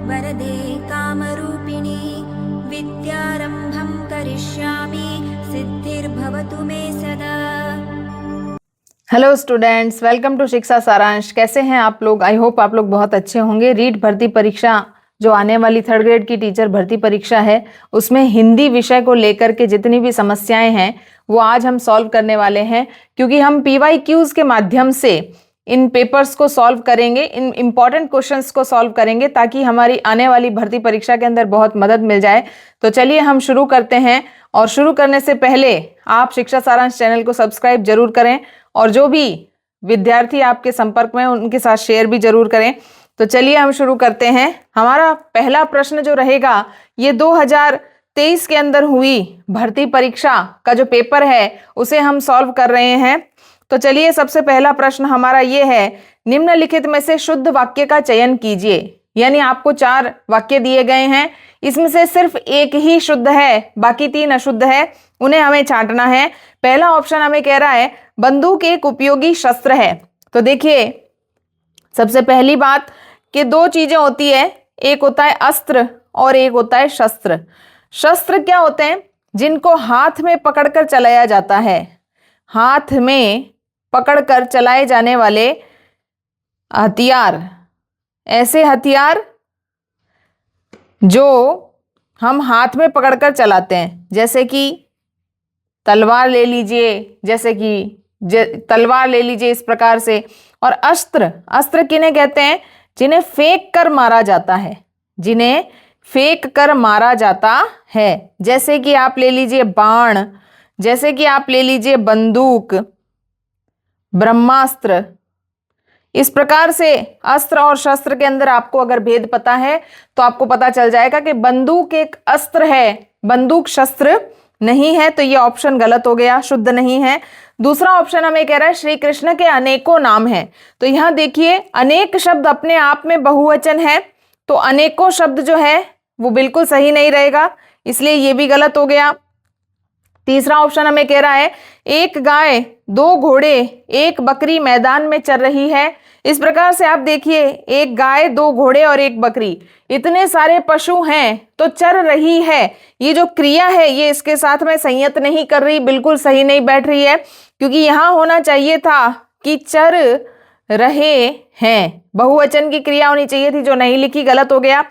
वरदे कामरूपिणी विद्यारम्भं करिष्यामि सिद्धिर्भवतु मे सदा। हेलो स्टूडेंट्स, वेलकम टू शिक्षा सारांश। कैसे हैं आप लोग? आई होप आप लोग बहुत अच्छे होंगे। रीट भर्ती परीक्षा जो आने वाली 3rd ग्रेड की टीचर भर्ती परीक्षा है, उसमें हिंदी विषय को लेकर के जितनी भी समस्याएं हैं वो आज हम सॉल्व करने वाले हैं, क्योंकि हम PYQs के माध्यम से इन पेपर्स को सॉल्व करेंगे, इन इंपॉर्टेंट क्वेश्चंस को सॉल्व करेंगे, ताकि हमारी आने वाली भर्ती परीक्षा के अंदर बहुत मदद मिल जाए। तो चलिए हम शुरू करते हैं। और शुरू करने से पहले आप शिक्षा सारांश चैनल को सब्सक्राइब जरूर करें, और जो भी विद्यार्थी आपके संपर्क में उनके साथ शेयर भी जरूर करें। तो चलिए हम शुरू करते हैं। हमारा पहला प्रश्न जो रहेगा, ये 2023 के अंदर हुई भर्ती परीक्षा का जो पेपर है उसे हम सॉल्व कर रहे हैं। तो चलिए, सबसे पहला प्रश्न हमारा ये है, निम्नलिखित में से शुद्ध वाक्य का चयन कीजिए। यानी आपको 4 वाक्य दिए गए हैं, इसमें से सिर्फ एक ही शुद्ध है, बाकी 3 अशुद्ध है, उन्हें हमें छांटना है। पहला ऑप्शन हमें कह रहा है बंदूक एक उपयोगी शस्त्र है। तो देखिए, सबसे पहली बात कि 2 चीजें होती है, एक होता है अस्त्र और एक होता है शस्त्र। शस्त्र क्या होते हैं? जिनको हाथ में पकड़कर चलाया जाता है, हाथ में पकड़कर चलाए जाने वाले हथियार, ऐसे हथियार जो हम हाथ में पकड़कर चलाते हैं, जैसे कि तलवार ले लीजिए, तलवार ले लीजिए इस प्रकार से। और अस्त्र, अस्त्र किन्हें कहते हैं? जिन्हें फेंक कर मारा जाता है, जिन्हें फेंक कर मारा जाता है। जैसे कि आप ले लीजिए बाण, जैसे कि आप ले लीजिए बंदूक, ब्रह्मास्त्र। इस प्रकार से अस्त्र और शस्त्र के अंदर आपको अगर भेद पता है तो आपको पता चल जाएगा कि बंदूक एक अस्त्र है, बंदूक शस्त्र नहीं है। तो ये ऑप्शन गलत हो गया, शुद्ध नहीं है। दूसरा ऑप्शन हमें कह रहा है श्री कृष्ण के अनेकों नाम हैं। तो यहां देखिए, अनेक शब्द अपने आप में बहुवचन है, तो अनेकों शब्द जो है वो बिल्कुल सही नहीं रहेगा, इसलिए ये भी गलत हो गया। तीसरा ऑप्शन हमें कह रहा है एक गाय, 2 घोड़े, 1 बकरी मैदान में चर रही है। इस प्रकार से आप देखिए, एक गाय, 2 घोड़े और 1 बकरी, इतने सारे पशु हैं तो चर रही है। ये जो क्रिया है ये इसके साथ में संयत नहीं कर रही, बिल्कुल सही नहीं बैठ रही है, क्योंकि यहां होना चाहिए था कि चर रहे हैं, बहुवचन की क्रिया होनी चाहिए थी, जो नहीं लिखी, गलत हो गया।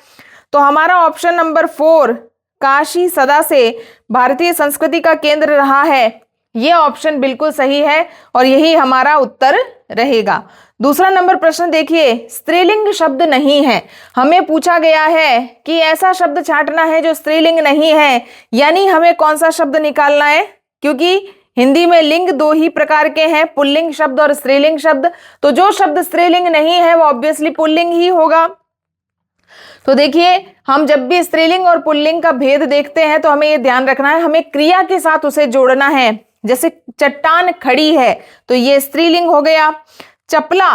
तो हमारा ऑप्शन नंबर 4, काशी सदा से भारतीय संस्कृति का केंद्र रहा है, ये ऑप्शन बिल्कुल सही है और यही हमारा उत्तर रहेगा। दूसरा नंबर प्रश्न देखिए, स्त्रीलिंग शब्द नहीं है। हमें पूछा गया है कि ऐसा शब्द छांटना है जो स्त्रीलिंग नहीं है, यानी हमें कौन सा शब्द निकालना है? क्योंकि हिंदी में लिंग 2 ही प्रकार के हैं, पुल्लिंग शब्द और स्त्रीलिंग शब्द। तो जो शब्द स्त्रीलिंग नहीं है वो ऑब्वियसली पुल्लिंग ही होगा। तो देखिए, हम जब भी स्त्रीलिंग और पुल्लिंग का भेद देखते हैं तो हमें ये ध्यान रखना है, हमें क्रिया के साथ उसे जोड़ना है। जैसे चट्टान खड़ी है तो ये स्त्रीलिंग हो गया। चपला,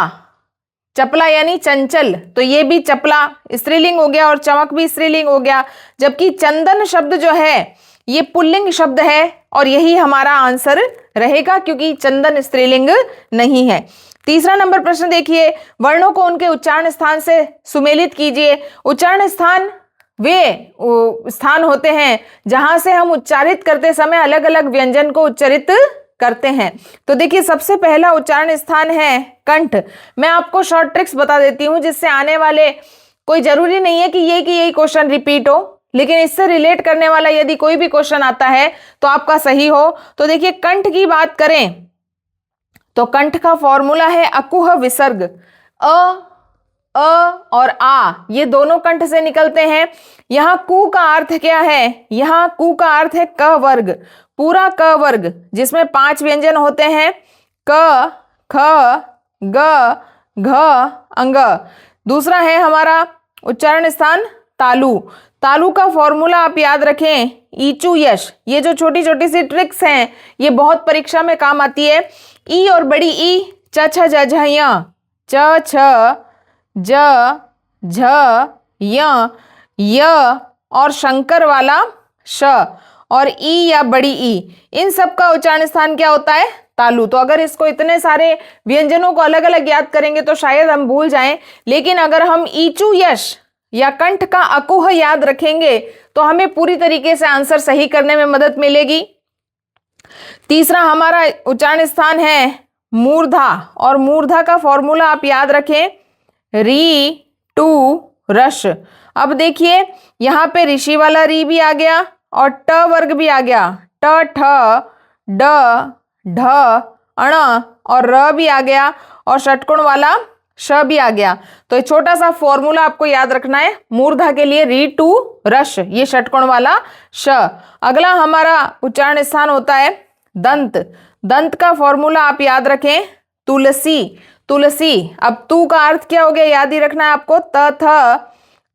चपला यानी चंचल, तो ये भी चपला स्त्रीलिंग हो गया, और चमक भी स्त्रीलिंग हो गया। जबकि चंदन शब्द जो है ये पुल्लिंग शब्द है, और यही हमारा आंसर रहेगा, क्योंकि चंदन स्त्रीलिंग नहीं है। तीसरा नंबर प्रश्न देखिए, वर्णों को उनके उच्चारण स्थान से सुमेलित कीजिए। उच्चारण स्थान वे स्थान होते हैं जहां से हम उच्चारित करते समय अलग अलग व्यंजन को उच्चारित करते हैं। तो देखिए, सबसे पहला उच्चारण स्थान है कंठ। मैं आपको शॉर्ट ट्रिक्स बता देती हूं, जिससे आने वाले, कोई जरूरी नहीं है कि यही क्वेश्चन रिपीट हो, लेकिन इससे रिलेट करने वाला यदि कोई भी क्वेश्चन आता है तो आपका सही हो। तो देखिए, कंठ की बात करें तो कंठ का फॉर्मूला है अकुह विसर्ग। अ और आ, ये दोनों कंठ से निकलते हैं। यहां कु का अर्थ क्या है? यहां कु का अर्थ है क वर्ग, पूरा क वर्ग, जिसमें 5 व्यंजन होते हैं, क, ख, ग, घ, अंग। दूसरा है हमारा उच्चारण स्थान तालु। तालु का फॉर्मूला आप याद रखें, ईचू यश। ये जो छोटी छोटी सी ट्रिक्स हैं ये बहुत परीक्षा में काम आती है। ई और बड़ी ई, च छ ज झ य, च छ ज झ य और शंकर वाला श, और ई या बड़ी ई, इन सब का उच्चारण स्थान क्या होता है? तालु। तो अगर इसको इतने सारे व्यंजनों को अलग अलग याद करेंगे तो शायद हम भूल जाएं, लेकिन अगर हम ईचू यश या कंठ का अकुह याद रखेंगे तो हमें पूरी तरीके से आंसर सही करने में मदद मिलेगी। तीसरा हमारा उच्चारण स्थान है मूर्धा, और मूर्धा का फॉर्मूला आप याद रखें, री टू रश। अब देखिए यहां पे ऋषि वाला री भी आ गया और ट वर्ग भी आ गया, ट ठ ड ढ अण और र भी आ गया और षटकोण वाला श भी आ गया। तो एक छोटा सा फॉर्मूला आपको याद रखना है मूर्धा के लिए, री टू रश, ये षटकोण वाला श। अगला हमारा उच्चारण स्थान होता है दंत। दंत का फॉर्मूला आप याद रखें, तुलसी, तुलसी। अब तू का अर्थ क्या हो गया याद ही रखना है आपको, त थ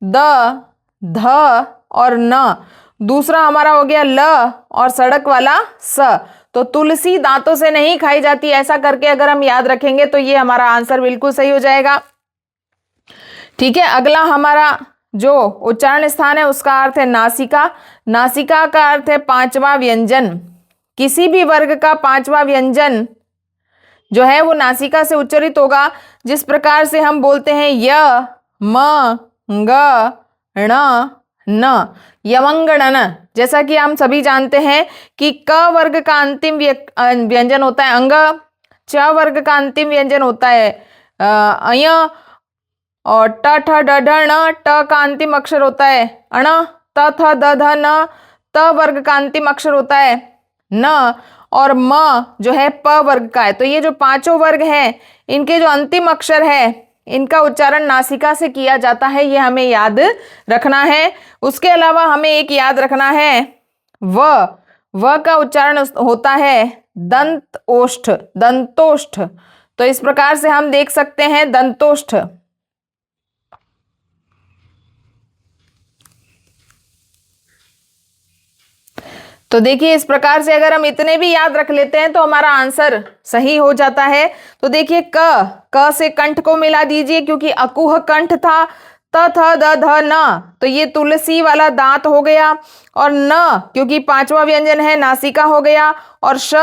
द ध और न। दूसरा हमारा हो गया ल और सड़क वाला स। तो तुलसी दांतों से नहीं खाई जाती, ऐसा करके अगर हम याद रखेंगे तो ये हमारा आंसर बिल्कुल सही हो जाएगा। ठीक है, अगला हमारा जो उच्चारण स्थान है उसका अर्थ है नासिका। नासिका का अर्थ है पांचवा व्यंजन। किसी भी वर्ग का पांचवा व्यंजन जो है वो नासिका से उच्चारित होगा। जिस प्रकार से हम बोलते हैं य म ग ण न, यमंगणन। जैसा कि हम सभी जानते हैं कि क वर्ग का अंतिम व्यंजन होता है अंग, च वर्ग का अंतिम व्यंजन होता है अय, और ट ठ ड ढ ण, ट का अंतिम अक्षर होता है अण, त थ द ध न, त वर्ग का अंतिम अक्षर होता है न, और म जो है प वर्ग का है। तो ये जो पांचों वर्ग हैं इनके जो अंतिम अक्षर है इनका उच्चारण नासिका से किया जाता है, ये हमें याद रखना है। उसके अलावा हमें एक याद रखना है व का उच्चारण होता है दंत ओष्ठ, दंतोष्ठ। तो इस प्रकार से हम देख सकते हैं दंतोष्ठ। तो देखिए इस प्रकार से अगर हम इतने भी याद रख लेते हैं तो हमारा आंसर सही हो जाता है। तो देखिए क से कंठ को मिला दीजिए क्योंकि अकुह कंठ था, त थ द ध न, तो ये तुलसी वाला दांत हो गया, और न क्योंकि पांचवा व्यंजन है नासिका हो गया, और श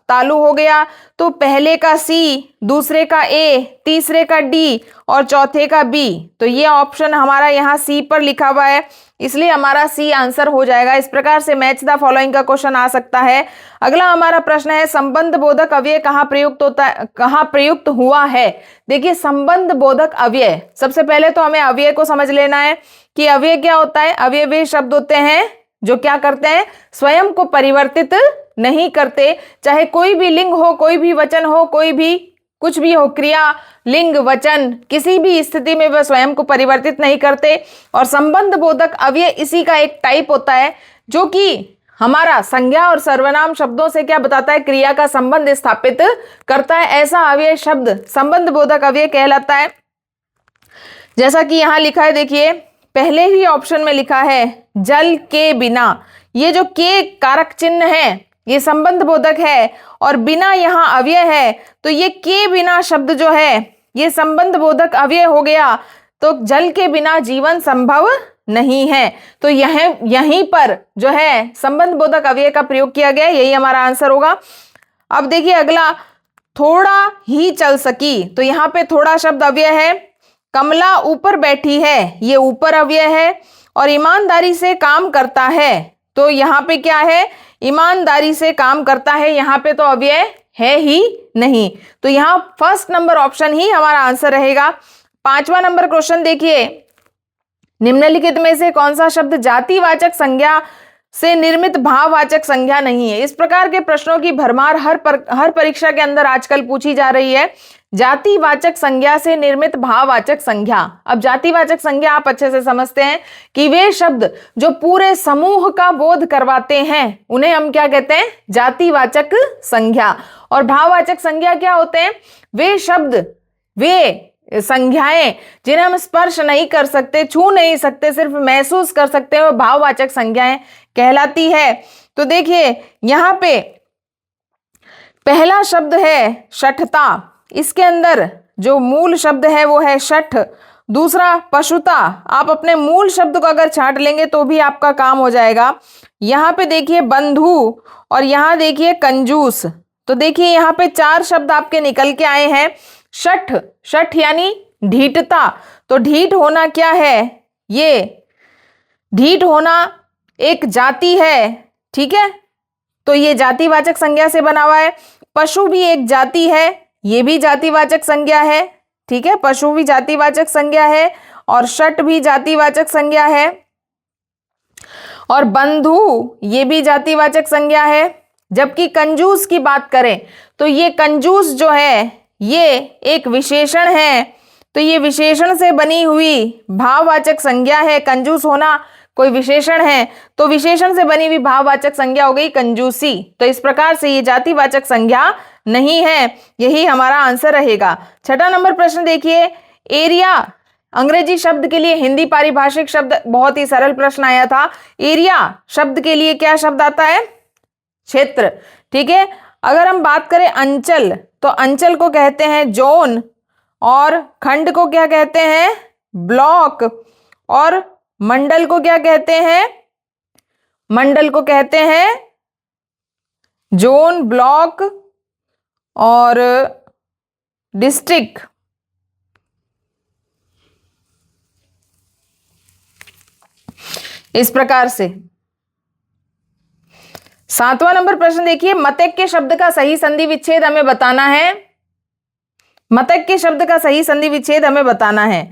तालु हो गया। तो पहले का सी, दूसरे का ए, तीसरे का डी और चौथे का बी। तो ये ऑप्शन हमारा यहाँ सी पर लिखा हुआ है, इसलिए हमारा सी आंसर हो जाएगा। इस प्रकार से मैच द फॉलोइंग का क्वेश्चन आ सकता है। अगला हमारा प्रश्न है संबंध बोधक अव्यय कहाँ प्रयुक्त होता है, कहाँ प्रयुक्त हुआ है। देखिए संबंध बोधक अव्यय, सबसे पहले तो हमें अव्यय को समझ लेना है कि अव्यय क्या होता है। अव्यय वे शब्द होते हैं जो क्या करते हैं, स्वयं को परिवर्तित नहीं करते। चाहे कोई भी लिंग हो, कोई भी वचन हो, कोई भी कुछ भी हो, क्रिया, लिंग, वचन, किसी भी स्थिति में वह स्वयं को परिवर्तित नहीं करते। और संबंध बोधक अव्यय इसी का एक टाइप होता है जो कि हमारा संज्ञा और सर्वनाम शब्दों से क्या बताता है, क्रिया का संबंध स्थापित करता है। ऐसा अव्यय शब्द संबंध बोधक अव्यय कहलाता है। जैसा कि यहां लिखा है, देखिए पहले ही ऑप्शन में लिखा है जल के बिना। ये जो के कारक चिन्ह है ये संबंध बोधक है, और बिना यहाँ अव्यय है, तो ये के बिना शब्द जो है ये संबंध बोधक अव्यय हो गया। तो जल के बिना जीवन संभव नहीं है। तो यहीं पर जो है संबंध बोधक अव्यय का प्रयोग किया गया, यही हमारा आंसर होगा। अब देखिए अगला, थोड़ा ही चल सकी। तो यहाँ पे थोड़ा शब्द अव्यय है। कमला ऊपर बैठी है, ये ऊपर अव्यय है। और ईमानदारी से काम करता है, तो यहाँ पे क्या है, ईमानदारी से काम करता है, यहाँ पे तो अव्यय है ही नहीं। तो यहाँ फर्स्ट नंबर ऑप्शन ही हमारा आंसर रहेगा। पांचवा नंबर क्वेश्चन देखिए, निम्नलिखित में से कौन सा शब्द जातिवाचक संज्ञा से निर्मित भाववाचक संज्ञा नहीं है। इस प्रकार के प्रश्नों की भरमार हर परीक्षा के अंदर आजकल पूछी जा रही है। जातिवाचक संज्ञा से निर्मित भाववाचक संज्ञा। अब जातिवाचक संज्ञा आप अच्छे से समझते हैं कि वे शब्द जो पूरे समूह का बोध करवाते हैं उन्हें हम क्या कहते हैं, जातिवाचक संज्ञा। और भाववाचक संज्ञा क्या होते हैं, वे शब्द, वे संज्ञाएं जिन्हें हम स्पर्श नहीं कर सकते, छू नहीं सकते, सिर्फ महसूस कर सकते हैं, वो भाववाचक संज्ञाएं कहलाती है। तो देखिए यहां पे पहला शब्द है शठता, इसके अंदर जो मूल शब्द है वो है शठ। दूसरा पशुता, आप अपने मूल शब्द को अगर छांट लेंगे तो भी आपका काम हो जाएगा। यहाँ पे देखिए बंधु, और यहाँ देखिए कंजूस। तो देखिए यहाँ पे चार शब्द आपके निकल के आए हैं। शठ, शठ यानी ढीठता। तो ढीठ होना क्या है, ये ढीठ होना एक जाति है, ठीक है, तो ये जातिवाचक संज्ञा से बना हुआ है। पशु भी एक जाति है, ये भी जातिवाचक संज्ञा है, ठीक है, पशु भी जातिवाचक संज्ञा है और षट भी जातिवाचक संज्ञा है और बंधु ये भी जातिवाचक संज्ञा है। जबकि कंजूस की बात करें तो ये कंजूस जो है ये एक विशेषण है, तो ये विशेषण से बनी हुई भाववाचक संज्ञा है। कंजूस होना कोई विशेषण है तो विशेषण से बनी हुई भाववाचक संज्ञा हो गई कंजूसी। तो इस प्रकार से ये जातिवाचक संज्ञा नहीं है, यही हमारा आंसर रहेगा। छठा नंबर प्रश्न देखिए, एरिया अंग्रेजी शब्द के लिए हिंदी पारिभाषिक शब्द, बहुत ही सरल प्रश्न आया था। एरिया शब्द के लिए क्या शब्द आता है? क्षेत्र, ठीक है। अगर हम बात करें अंचल, तो अंचल को कहते हैं जोन और खंड को क्या कहते हैं? ब्लॉक, और मंडल को क्या कहते हैं? मंडल को कहते हैं जोन, ब्लॉक और डिस्ट्रिक्ट। इस प्रकार से। सातवां नंबर प्रश्न देखिए, मतक के शब्द का सही संधि विच्छेद हमें बताना है। मतक के शब्द का सही संधि विच्छेद हमें बताना है।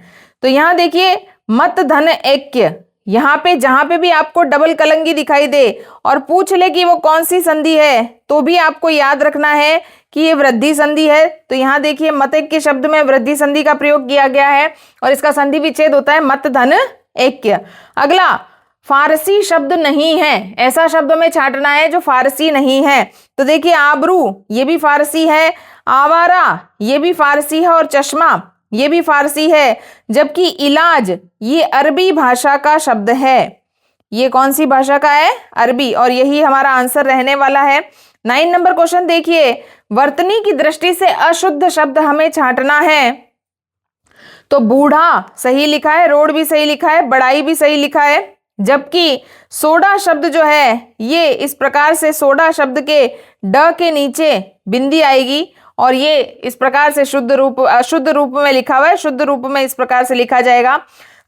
तो यहां देखिए मत धन ऐक्य, यहां पे जहां पे भी आपको डबल कलंगी दिखाई दे और पूछ ले कि वो कौन सी संधि है, तो भी आपको याद रखना है कि ये वृद्धि संधि है। तो यहां देखिए मतक के शब्द में वृद्धि संधि का प्रयोग किया गया है और इसका संधि विच्छेद होता है मत धन ऐक्य। अगला, फारसी शब्द नहीं है, ऐसा शब्द में छांटना है जो फारसी नहीं है। तो देखिए आबरू ये भी फारसी है, आवारा ये भी फारसी है और चश्मा ये भी फारसी है। जबकि इलाज ये अरबी भाषा का शब्द है। ये कौन सी भाषा का है? अरबी, और यही हमारा आंसर रहने वाला है। 9 नंबर क्वेश्चन देखिए, वर्तनी की दृष्टि से अशुद्ध शब्द हमें छांटना है। तो बूढ़ा सही लिखा है, रोड भी सही लिखा है, बड़ाई भी सही लिखा है। जबकि सोडा शब्द जो है ये इस प्रकार से सोडा शब्द के ड के नीचे बिंदी आएगी और ये इस प्रकार से शुद्ध रूप अशुद्ध रूप में लिखा हुआ है, शुद्ध रूप में इस प्रकार से लिखा जाएगा।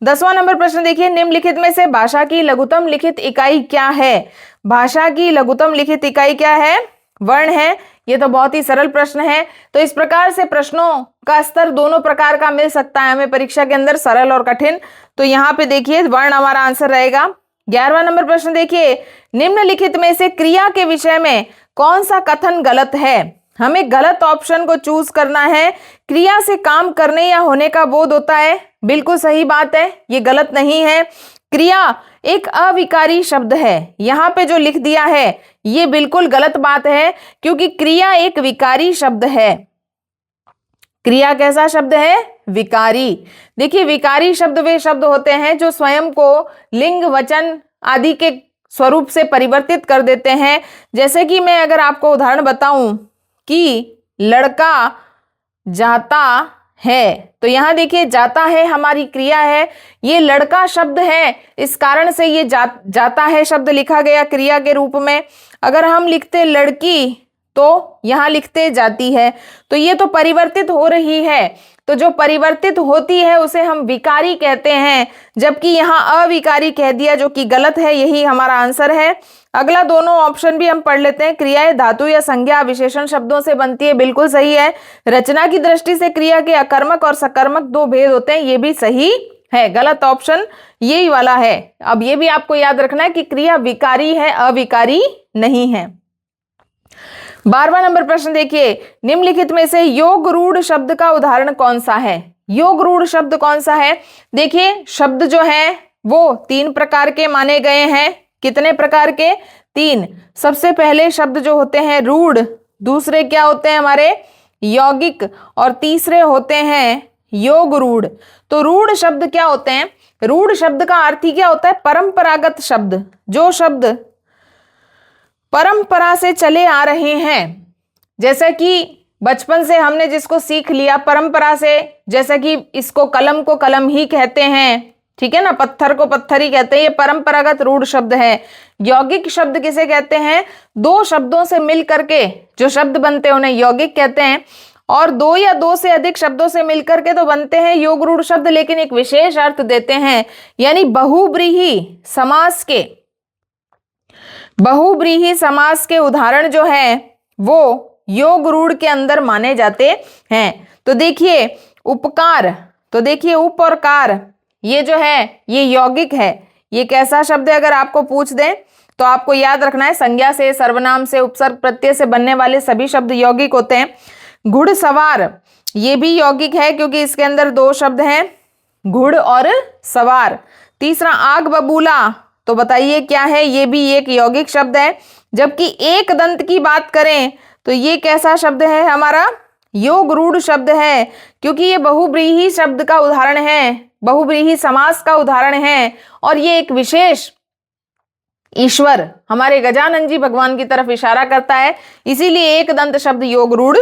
10वां नंबर प्रश्न देखिए, निम्नलिखित में से भाषा की लघुतम लिखित इकाई क्या है? भाषा की लघुतम लिखित इकाई क्या है? वर्ण है। ये तो बहुत ही सरल प्रश्न है। तो इस प्रकार से प्रश्नों का स्तर दोनों प्रकार का मिल सकता है हमें परीक्षा के अंदर, सरल और कठिन। तो यहाँ पे देखिए वर्ण हमारा आंसर रहेगा। 11वां नंबर प्रश्न देखिए, निम्नलिखित में से क्रिया के विषय में कौन सा कथन गलत है? हमें गलत ऑप्शन को चूज करना है। क्रिया से काम करने या होने का बोध होता है, बिल्कुल सही बात है, ये गलत नहीं है। क्रिया एक अविकारी शब्द है, यहाँ पे जो लिख दिया है ये बिल्कुल गलत बात है, क्योंकि क्रिया एक विकारी शब्द है। क्रिया कैसा शब्द है? विकारी। देखिए विकारी शब्द वे शब्द होते हैं जो स्वयं को लिंग, वचन आदि के स्वरूप से परिवर्तित कर देते हैं। जैसे कि मैं अगर आपको उदाहरण बताऊं कि लड़का जाता है, तो यहां देखिए जाता है हमारी क्रिया है, ये लड़का शब्द है, इस कारण से ये जाता है शब्द लिखा गया क्रिया के रूप में। अगर हम लिखते लड़की तो यहां लिखते जाती है, तो ये तो परिवर्तित हो रही है। तो जो परिवर्तित होती है उसे हम विकारी कहते हैं, जबकि यहाँ अविकारी कह दिया जो कि गलत है, यही हमारा आंसर है। अगला दोनों ऑप्शन भी हम पढ़ लेते हैं। क्रियाएं धातु या संज्ञा विशेषण शब्दों से बनती है, बिल्कुल सही है। रचना की दृष्टि से क्रिया के अकर्मक और सकर्मक दो भेद होते हैं, ये भी सही है। गलत ऑप्शन यही वाला है। अब ये भी आपको याद रखना है कि क्रिया विकारी है, अविकारी नहीं है। 12वां नंबर प्रश्न देखिए, निम्नलिखित में से योग रूढ़ शब्द का उदाहरण कौन सा है? योग रूढ़ शब्द कौन सा है? देखिए शब्द जो है वो 3 प्रकार के माने गए हैं। कितने प्रकार के? 3। सबसे पहले शब्द जो होते हैं रूढ़, दूसरे क्या होते हैं हमारे? यौगिक, और तीसरे होते हैं योग रूढ़। तो रूढ़ शब्द क्या होते हैं? रूढ़ शब्द का अर्थ ही क्या होता है? परंपरागत शब्द, जो शब्द परंपरा से चले आ रहे हैं। जैसे कि बचपन से हमने जिसको सीख लिया परंपरा से, जैसे कि इसको कलम को कलम ही कहते हैं, ठीक है ना, पत्थर को पत्थर ही कहते हैं, ये परंपरागत रूढ़ शब्द है। यौगिक शब्द किसे कहते हैं? 2 शब्दों से मिल करके जो शब्द बनते हैं उन्हें यौगिक कहते हैं। और दो या दो से अधिक शब्दों से मिलकर के तो बनते हैं योग रूढ़ शब्द, लेकिन एक विशेष अर्थ देते हैं। यानी बहुव्रीहि समास के उदाहरण जो है वो योग रूढ़ के अंदर माने जाते हैं। तो देखिए उपकार, तो देखिए उप और कार, ये जो है ये यौगिक है। ये कैसा शब्द है अगर आपको पूछ दें तो आपको याद रखना है, संज्ञा से, सर्वनाम से, उपसर्ग प्रत्यय से बनने वाले सभी शब्द यौगिक होते हैं। घुड़सवार, ये भी यौगिक है क्योंकि इसके अंदर दो शब्द हैं, घुड़ और सवार। तीसरा आग बबूला, तो बताइए क्या है, ये भी एक यौगिक शब्द है। जबकि एक दंत की बात करें तो ये कैसा शब्द है, हमारा योग रूढ़ शब्द है, क्योंकि ये बहुव्रीहि शब्द का उदाहरण है, बहुव्रीहि समास का उदाहरण है, और ये एक विशेष ईश्वर हमारे गजानन जी भगवान की तरफ इशारा करता है। इसीलिए एक दंत शब्द योग रूढ़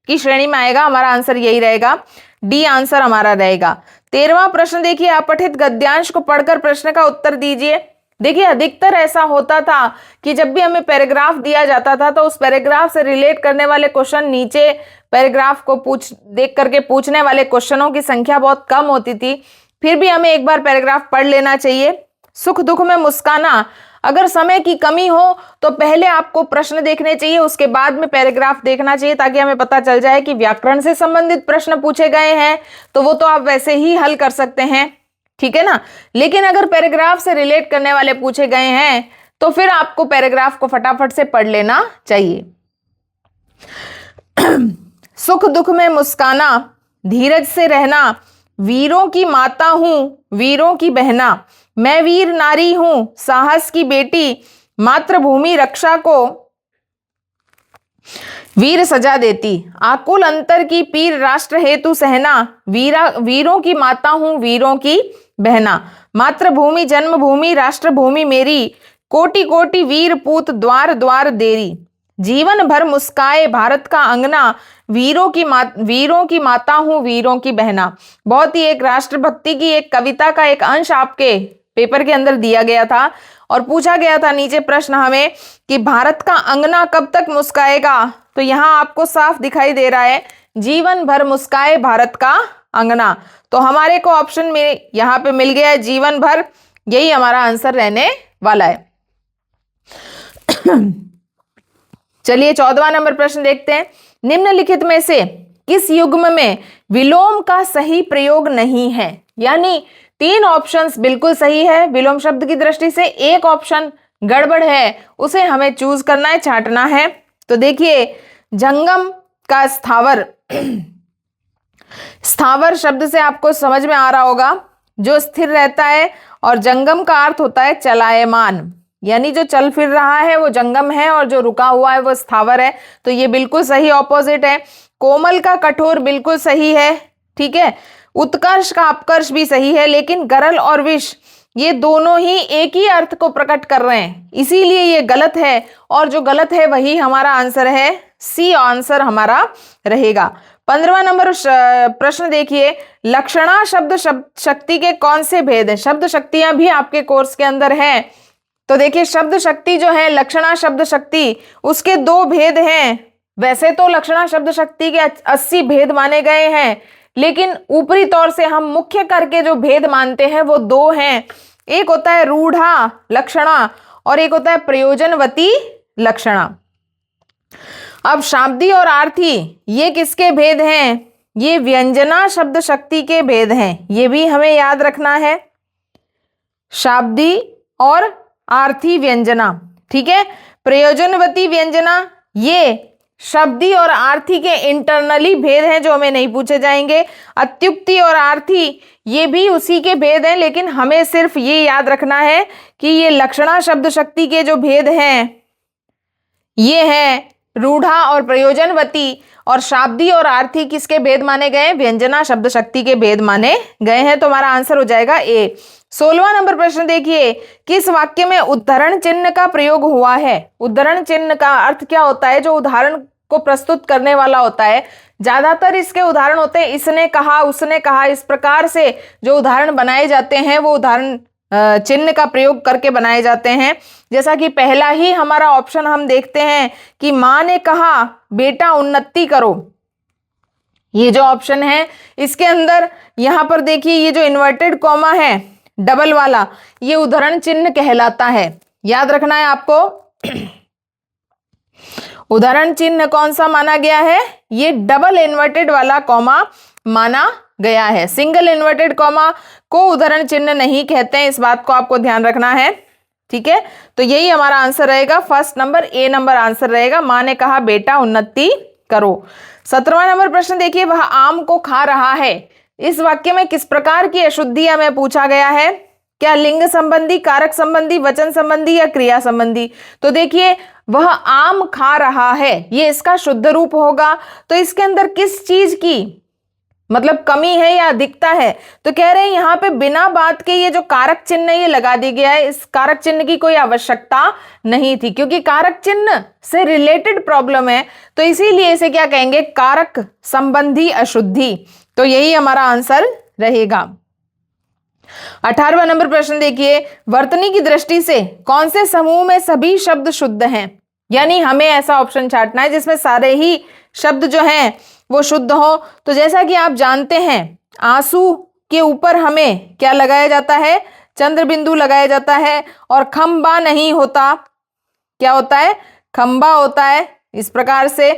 की श्रेणी में आएगा। हमारा आंसर यही रहेगा, डी आंसर हमारा रहेगा। 13वां प्रश्न देखिए, अपठित गद्यांश को पढ़कर प्रश्न का उत्तर दीजिए। देखिए अधिकतर ऐसा होता था कि जब भी हमें पैराग्राफ दिया जाता था तो उस पैराग्राफ से रिलेट करने वाले क्वेश्चन नीचे पैराग्राफ को देख करके पूछने वाले क्वेश्चनों की संख्या बहुत कम होती थी। फिर भी हमें एक बार पैराग्राफ पढ़ लेना चाहिए। सुख दुख में मुस्काना, अगर समय की कमी हो तो पहले आपको प्रश्न देखने चाहिए, उसके बाद में पैराग्राफ देखना चाहिए, ताकि हमें पता चल जाए कि व्याकरण से संबंधित प्रश्न पूछे गए हैं तो वो तो आप वैसे ही हल कर सकते हैं, ठीक है ना। लेकिन अगर पैराग्राफ से रिलेट करने वाले पूछे गए हैं तो फिर आपको पैराग्राफ को फटाफट से पढ़ लेना चाहिए। सुख दुख में मुस्काना, धीरज से रहना, वीरों की माता हूं वीरों की बहना, मैं वीर नारी हूं साहस की बेटी, मातृभूमि रक्षा को वीर सजा देती, आकुल अंतर की पीर राष्ट्र हेतु सहना, वीरों की माता हूं वीरों की बहना, मातृभूमि जन्मभूमि राष्ट्रभूमि मेरी, कोटि कोटि वीर पूत द्वार द्वार देरी, जीवन भर मुस्काए भारत का अंगना, वीरों की माता हूं वीरों की बहना। बहुत ही एक राष्ट्रभक्ति की एक कविता का एक अंश आपके पेपर के अंदर दिया गया था और पूछा गया था नीचे प्रश्न हमें कि भारत का अंगना कब तक मुस्काएगा। तो यहां आपको साफ दिखाई दे रहा है, जीवन भर मुस्काए भारत का अंगना। तो हमारे को ऑप्शन में यहां पे मिल गया है जीवन भर, यही हमारा आंसर रहने वाला है। चलिए 14वां नंबर प्रश्न देखते हैं। निम्नलिखित में से किस युग्म में विलोम का सही प्रयोग नहीं है? यानी 3 ऑप्शंस बिल्कुल सही है विलोम शब्द की दृष्टि से, एक ऑप्शन गड़बड़ है, उसे हमें चूज करना है, छांटना है। तो देखिए जंगम का स्थावर, स्थावर शब्द से आपको समझ में आ रहा होगा जो स्थिर रहता है, और जंगम का अर्थ होता है चलायमान, यानी जो चल फिर रहा है वो जंगम है और जो रुका हुआ है वो स्थावर है। तो ये बिल्कुल सही ऑपोजिट है। कोमल का कठोर बिल्कुल सही है, ठीक है। उत्कर्ष का अपकर्ष भी सही है, लेकिन गरल और विष ये दोनों ही एक ही अर्थ को प्रकट कर रहे हैं, इसीलिए ये गलत है, और जो गलत है वही हमारा आंसर है, सी आंसर हमारा रहेगा। 15वां नंबर प्रश्न देखिए, लक्षणा शब्द शक्ति के कौन से भेद हैं? शब्द शक्तियां भी आपके कोर्स के अंदर हैं। तो देखिए शब्द शक्ति जो है, लक्षणा शब्द शक्ति, उसके 2 भेद हैं। वैसे तो लक्षणा शब्द शक्ति के 80 भेद माने गए हैं, लेकिन ऊपरी तौर से हम मुख्य करके जो भेद मानते हैं वो 2 हैं। एक होता है रूढ़ा लक्षणा और एक होता है प्रयोजनवती लक्षणा। अब शाब्दी और आर्थी ये किसके भेद हैं? ये व्यंजना शब्द शक्ति के भेद हैं, ये भी हमें याद रखना है। शाब्दी और आर्थी व्यंजना, ठीक है। प्रयोजनवती व्यंजना ये शब्दी और आर्थी के इंटरनली भेद हैं जो हमें नहीं पूछे जाएंगे। अत्युक्ति और आर्थी ये भी उसी के भेद हैं, लेकिन हमें सिर्फ ये याद रखना है कि ये लक्षणा शब्द शक्ति के जो भेद हैं ये हैं रूढ़ा और प्रयोजनवती, और शाब्दी और आर्थी किसके भेद माने गए? व्यंजना शब्द शक्ति के भेद माने गए हैं। तो हमारा आंसर हो जाएगा ए। 16वां नंबर प्रश्न देखिए, किस वाक्य में उद्धरण चिन्ह का प्रयोग हुआ है? उद्धरण चिन्ह का अर्थ क्या होता है? जो उदाहरण को प्रस्तुत करने वाला होता है। ज्यादातर इसके उदाहरण होते हैं इसने कहा, उसने कहा, इस प्रकार से जो उदाहरण बनाए जाते हैं वो उदाहरण चिन्ह का प्रयोग करके बनाए जाते हैं। जैसा कि पहला ही हमारा ऑप्शन हम देखते हैं कि माँ ने कहा बेटा उन्नति करो, ये जो ऑप्शन है इसके अंदर यहां पर देखिए ये जो इन्वर्टेड कॉमा है डबल वाला, ये उद्धरण चिन्ह कहलाता है। याद रखना है आपको। उदाहरण चिन्ह कौन सा माना गया है? ये डबल इन्वर्टेड वाला कॉमा माना गया है। सिंगल इन्वर्टेड कॉमा को उदाहरण चिन्ह नहीं कहते हैं, इस बात को आपको ध्यान रखना है। ठीक है, तो यही हमारा आंसर रहेगा। First number A number answer रहेगा। माँ ने कहा बेटा उन्नति करो। 17वां नंबर प्रश्न देखिए, वह आम को खा रहा है। इस वाक्य में किस प्रकार की अशुद्धि हमें पूछा गया है? क्या लिंग संबंधी, कारक संबंधी, वचन संबंधी या क्रिया संबंधी? तो देखिए वह आम खा रहा है, ये इसका शुद्ध रूप होगा। तो इसके अंदर किस चीज की मतलब कमी है या अधिकता है? तो कह रहे हैं यहां पे बिना बात के ये जो कारक चिन्ह ये लगा दी गया है, इस कारक चिन्ह की कोई आवश्यकता नहीं थी, क्योंकि कारक चिन्ह से रिलेटेड प्रॉब्लम है, तो इसीलिए इसे क्या कहेंगे? कारक संबंधी अशुद्धि। तो यही हमारा आंसर रहेगा। 18वां नंबर प्रश्न देखिए, वर्तनी की दृष्टि से कौन से समूह में सभी शब्द शुद्ध हैं? यानी हमें ऐसा ऑप्शन छांटना है जिसमें सारे ही शब्द जो हैं वो शुद्ध हो। तो जैसा कि आप जानते हैं आंसू के ऊपर हमें क्या लगाया जाता है? चंद्र बिंदु लगाया जाता है, और खंबा नहीं होता, क्या होता है? खंबा होता है, इस प्रकार से।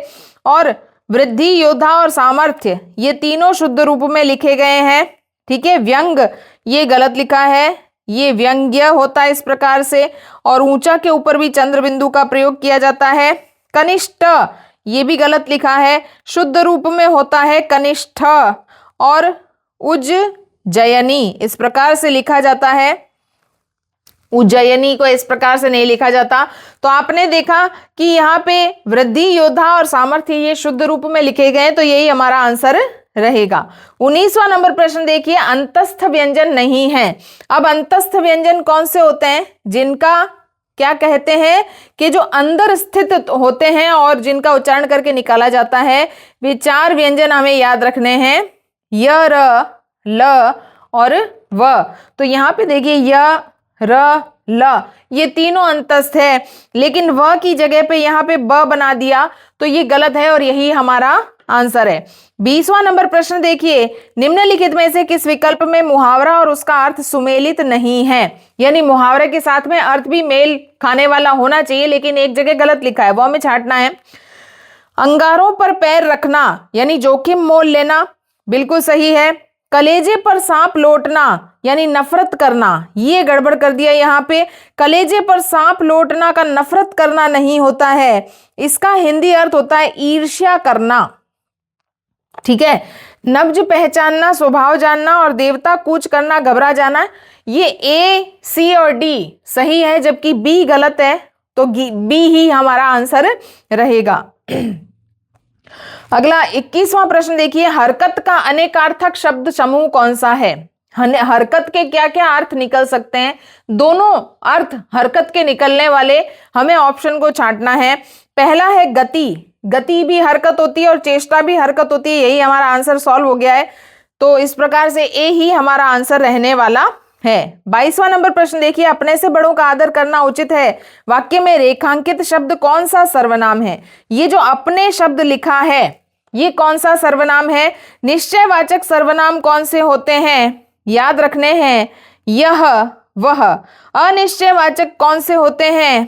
और वृद्धि, योद्धा और सामर्थ्य ये तीनों शुद्ध रूप में लिखे गए हैं। ठीक है, व्यंग ये गलत लिखा है, ये व्यंग्य होता है इस प्रकार से। और ऊंचा के ऊपर भी चंद्र बिंदु का प्रयोग किया जाता है। कनिष्ठ ये भी गलत लिखा है, शुद्ध रूप में होता है कनिष्ठ। और उज्जयनी इस प्रकार से लिखा जाता है, उज्जयनी को इस प्रकार से नहीं लिखा जाता। तो आपने देखा कि यहाँ पे वृद्धि, योद्धा और सामर्थ्य ये शुद्ध रूप में लिखे गए, तो यही हमारा आंसर रहेगा। 19वां नंबर प्रश्न देखिए, अंतस्थ व्यंजन नहीं है। अब अंतस्थ व्यंजन कौन से होते हैं? जिनका क्या कहते हैं कि जो अंदर स्थित होते हैं और जिनका उच्चारण करके निकाला जाता है। वे 4 व्यंजन हमें याद रखने हैं, य, र, ल और व। तो यहाँ पे देखिए य, र, ल ये तीनों अंतस्थ है, लेकिन व की जगह पे यहाँ पे ब बना दिया, तो ये गलत है और यही हमारा आंसर है। 20वां नंबर प्रश्न देखिए, निम्नलिखित में से किस विकल्प में मुहावरा और उसका अर्थ सुमेलित नहीं है? यानी मुहावरे के साथ में अर्थ भी मेल खाने वाला होना चाहिए, लेकिन एक जगह गलत लिखा है, वो हमें छांटना है। अंगारों पर पैर रखना यानी जोखिम मोल लेना, बिल्कुल सही है। कलेजे पर सांप लौटना यानी नफरत करना, ये गड़बड़ कर दिया यहाँ पे। कलेजे पर सांप लौटना का नफरत करना नहीं होता है, इसका हिंदी अर्थ होता है ईर्ष्या करना। ठीक है, नब्ज पहचानना, स्वभाव जानना और देवता कूच करना, घबरा जाना, ये ए, सी और डी सही है, जबकि बी गलत है, तो बी ही हमारा आंसर रहेगा। अगला 21वां प्रश्न देखिए, हरकत का अनेकार्थक शब्द समूह कौन सा है? हरकत के क्या क्या अर्थ निकल सकते हैं? दोनों अर्थ हरकत के निकलने वाले हमें ऑप्शन को छांटना है। पहला है गति, गति भी हरकत होती है और चेष्टा भी हरकत होती है, यही हमारा आंसर सॉल्व हो गया है। तो इस प्रकार से ए ही हमारा आंसर रहने वाला है। 22वां नंबर प्रश्न देखिए, अपने से बड़ों का आदर करना उचित है। वाक्य में रेखांकित शब्द कौन सा सर्वनाम है? ये जो अपने शब्द लिखा है ये कौन सा सर्वनाम है? निश्चयवाचक सर्वनाम कौन से होते हैं? याद रखने हैं, यह, वह। अनिश्चयवाचक कौन से होते हैं?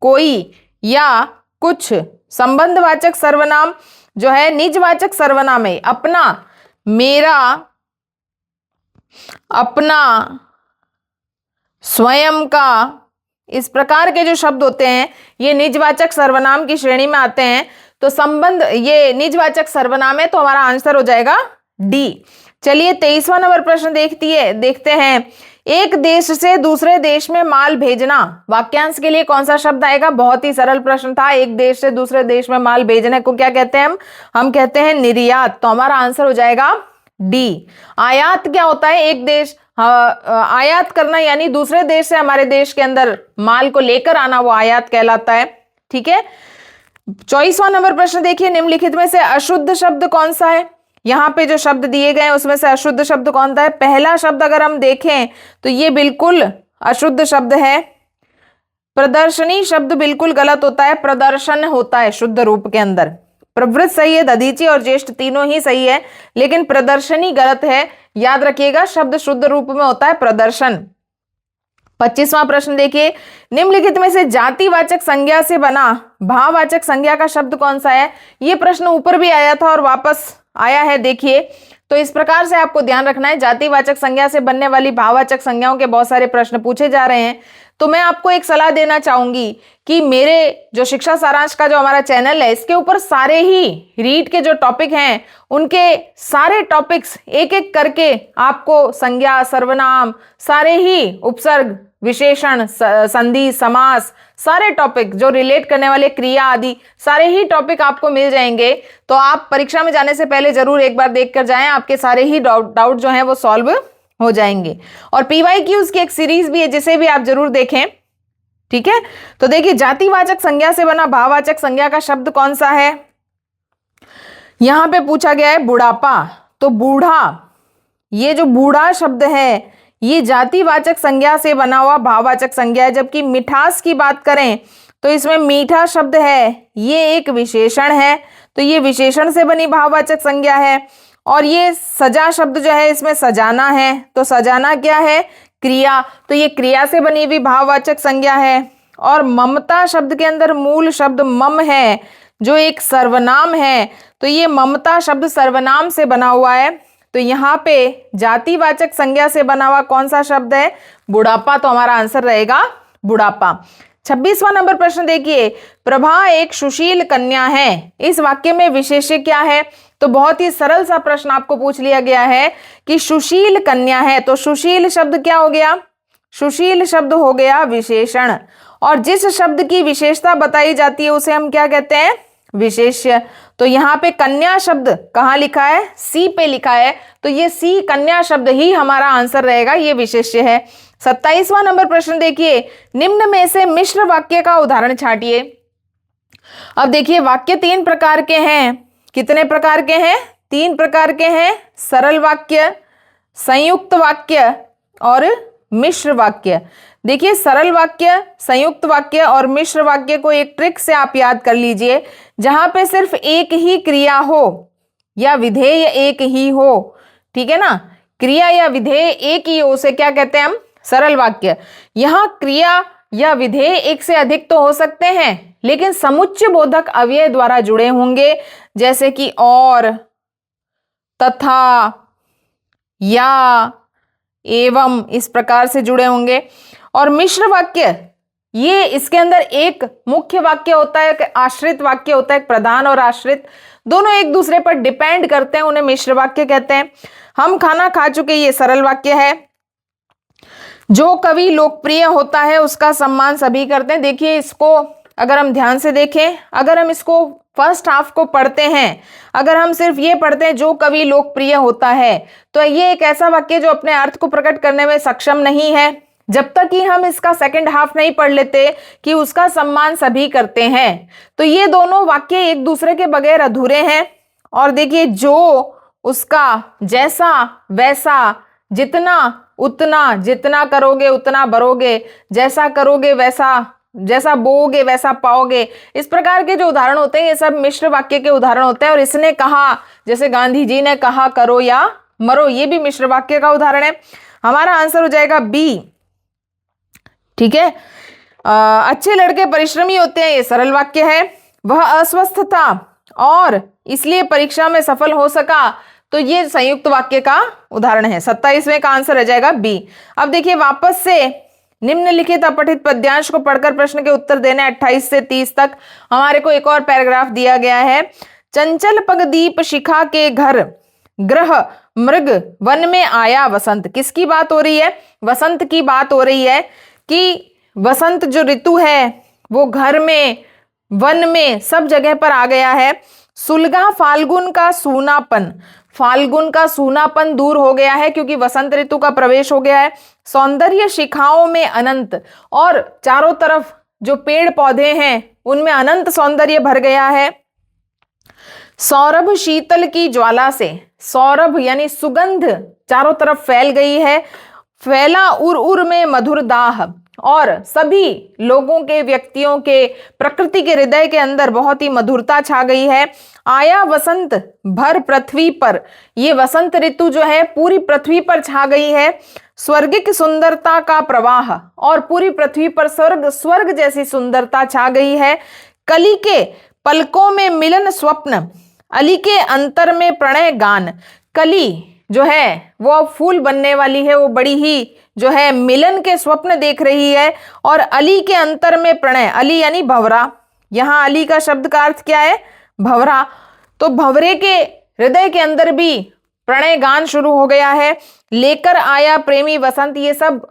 कोई या कुछ। संबंधवाचक सर्वनाम जो है निजवाचक सर्वनाम है, अपना, मेरा, अपना, स्वयं का, इस प्रकार के जो शब्द होते हैं ये निजवाचक सर्वनाम की श्रेणी में आते हैं। तो संबंध ये निजवाचक सर्वनाम है, तो हमारा आंसर हो जाएगा डी। चलिए 23वां नंबर प्रश्न देखते हैं। एक देश से दूसरे देश में माल भेजना, वाक्यांश के लिए कौन सा शब्द आएगा? बहुत ही सरल प्रश्न था। एक देश से दूसरे देश में माल भेजने को क्या कहते हैं? हम कहते हैं निर्यात, तो हमारा आंसर हो जाएगा डी। आयात क्या होता है? एक देश आयात करना यानी दूसरे देश से हमारे देश के अंदर माल को लेकर आना, वो आयात कहलाता है। ठीक है, 24वां नंबर प्रश्न देखिए, निम्नलिखित में से अशुद्ध शब्द कौन सा है? यहाँ पे जो शब्द दिए गए उसमें से अशुद्ध शब्द कौन सा है? पहला शब्द अगर हम देखें तो ये बिल्कुल अशुद्ध शब्द है। प्रदर्शनी शब्द बिल्कुल गलत होता है, प्रदर्शन होता है शुद्ध रूप के अंदर। प्रवृत्त सही है, दधीचि और ज्येष्ठ तीनों ही सही है, लेकिन प्रदर्शनी गलत है। याद रखिएगा, शब्द शुद्ध रूप में होता है प्रदर्शन। 25वां प्रश्न देखिए, निम्नलिखित में से जातिवाचक संज्ञा से बना भाववाचक संज्ञा का शब्द कौन सा है? ये प्रश्न ऊपर भी आया था और वापस आया है, देखिए। तो इस प्रकार से आपको ध्यान रखना है, जातिवाचक संज्ञा से बनने वाली भाववाचक संज्ञाओं के बहुत सारे प्रश्न पूछे जा रहे हैं। तो मैं आपको एक सलाह देना चाहूंगी कि मेरे जो शिक्षा सारांश का जो हमारा चैनल है, इसके ऊपर सारे ही रीड के जो टॉपिक हैं, उनके सारे टॉपिक्स एक एक करके आपको संज्ञा, सर्वनाम, सारे ही उपसर्ग, विशेषण, संधि, समास, सारे टॉपिक जो रिलेट करने वाले क्रिया आदि, सारे ही टॉपिक आपको मिल जाएंगे। तो आप परीक्षा में जाने से पहले जरूर एक बार देख कर जाएं, आपके सारे ही डाउट जो हैं वो सॉल्व हो जाएंगे। और PYQs की एक सीरीज भी है, जिसे भी आप जरूर देखें, ठीक है। तो देखिए, जातिवाचक संज्ञा से बना भाववाचक संज्ञा का शब्द कौन सा है? यहां पे पूछा गया है बुढ़ापा। तो बूढ़ा, ये जो बूढ़ा शब्द है, ये जातिवाचक संज्ञा से बना हुआ भाववाचक संज्ञा है। जबकि मिठास की बात करें तो इसमें मीठा शब्द है, ये एक विशेषण है, तो ये विशेषण से बनी भाववाचक संज्ञा है। और ये सजा शब्द जो है, इसमें सजाना है, तो सजाना क्या है? क्रिया, तो ये क्रिया से बनी हुई भाववाचक संज्ञा है। और ममता शब्द के अंदर मूल शब्द मम है, जो एक सर्वनाम है, तो ये ममता शब्द सर्वनाम से बना हुआ है। तो यहाँ पे जातिवाचक संज्ञा से बना हुआ कौन सा शब्द है? बुढ़ापा। तो हमारा आंसर रहेगा बुढ़ापा। 26वां नंबर प्रश्न देखिए, प्रभा एक सुशील कन्या है, इस वाक्य में विशेष्य क्या है? तो बहुत ही सरल सा प्रश्न आपको पूछ लिया गया है कि सुशील कन्या है, तो सुशील शब्द क्या हो गया? सुशील शब्द हो गया विशेषण। और जिस शब्द की विशेषता बताई जाती है उसे हम क्या कहते हैं? विशेष्य। तो यहाँ पे कन्या शब्द कहाँ लिखा है? सी पे लिखा है, तो ये सी कन्या शब्द ही हमारा आंसर रहेगा, ये विशेष्य है। 27वां नंबर प्रश्न देखिए, निम्न में से मिश्र वाक्य का उदाहरण छांटिए। अब देखिए, वाक्य 3 प्रकार के हैं। कितने प्रकार के हैं? 3 प्रकार के हैं। सरल वाक्य, संयुक्त वाक्य और मिश्र वाक्य। देखिए, सरल वाक्य, संयुक्त वाक्य और मिश्र वाक्य को एक ट्रिक से आप याद कर लीजिए। जहां पे सिर्फ एक ही क्रिया हो या विधेय एक ही हो, ठीक है ना, क्रिया या विधेय एक ही हो, उसे क्या कहते हैं हम? सरल वाक्य। यहां क्रिया या विधेय एक से अधिक तो हो सकते हैं, लेकिन समुच्चय बोधक अव्यय द्वारा जुड़े होंगे, जैसे कि और, तथा, या, एवं, इस प्रकार से जुड़े होंगे। और मिश्र वाक्य, ये इसके अंदर एक मुख्य वाक्य होता है, एक आश्रित वाक्य होता है, एक प्रधान और आश्रित, दोनों एक दूसरे पर डिपेंड करते हैं, उन्हें मिश्र वाक्य कहते हैं। हम खाना खा चुके, ये सरल वाक्य है। जो कवि लोकप्रिय होता है उसका सम्मान सभी करते हैं। देखिए, इसको अगर हम ध्यान से देखें, अगर हम इसको फर्स्ट हाफ को पढ़ते हैं, अगर हम सिर्फ ये पढ़ते हैं जो कवि लोकप्रिय होता है, तो ये एक ऐसा वाक्य जो अपने अर्थ को प्रकट करने में सक्षम नहीं है, जब तक कि हम इसका सेकंड हाफ नहीं पढ़ लेते कि उसका सम्मान सभी करते हैं। तो ये दोनों वाक्य एक दूसरे के बगैर अधूरे हैं। और देखिए, जो, उसका, जैसा, वैसा, जितना, उतना, जितना करोगे उतना भरोगे, जैसा करोगे वैसा, जैसा बोओगे वैसा पाओगे, इस प्रकार के जो उदाहरण होते हैं, ये सब मिश्र वाक्य के उदाहरण होते हैं। और इसने कहा, जैसे गांधी जी ने कहा, करो या मरो, ये भी मिश्र वाक्य का उदाहरण है। हमारा आंसर हो जाएगा बी, ठीक है। अच्छे लड़के परिश्रमी होते हैं, ये सरल वाक्य है। वह अस्वस्थ था और इसलिए परीक्षा में सफल हो सका, तो ये संयुक्त वाक्य का उदाहरण है। 27वें का आंसर रह जाएगा बी। अब देखिए, वापस से निम्नलिखित अपठित पद्यांश को पढ़कर प्रश्न के उत्तर देने 28 से 30 तक। हमारे को एक और पैराग्राफ दिया गया है। चंचल पगदीप शिखा के घर ग्रह मृग वन में आया वसंत। किसकी बात हो रही है? वसंत की बात हो रही है कि वसंत जो ऋतु है वो घर में, वन में, सब जगह पर आ गया है। सुलगा फाल्गुन का सूनापन, फाल्गुन का सूनापन दूर हो गया है क्योंकि वसंत ऋतु का प्रवेश हो गया है। सौंदर्य शिखाओं में अनंत, और चारों तरफ जो पेड़ पौधे हैं उनमें अनंत सौंदर्य भर गया है। सौरभ शीतल की ज्वाला से, सौरभ यानी सुगंध चारों तरफ फैल गई है। फैला उर उर में मधुर दाह, और सभी लोगों के, व्यक्तियों के, प्रकृति के हृदय के अंदर बहुत ही मधुरता छा गई है। आया वसंत भर पृथ्वी पर, ये वसंत ऋतु जो है पूरी पृथ्वी पर छा गई है। स्वर्गिक सुंदरता का प्रवाह, और पूरी पृथ्वी पर स्वर्ग जैसी सुंदरता छा गई है। कली के पलकों में मिलन स्वप्न, अली के अंतर में प्रणय गान। कली जो है वो अब फूल बनने वाली है, वो बड़ी ही जो है मिलन के स्वप्न देख रही है। और अली के अंतर में प्रणय, अली यानी भंवरा, यहां अली का शब्द का अर्थ क्या है? भंवरा। तो भंवरे के हृदय के अंदर भी प्रणय गान शुरू हो गया है। लेकर आया प्रेमी वसंत, ये सब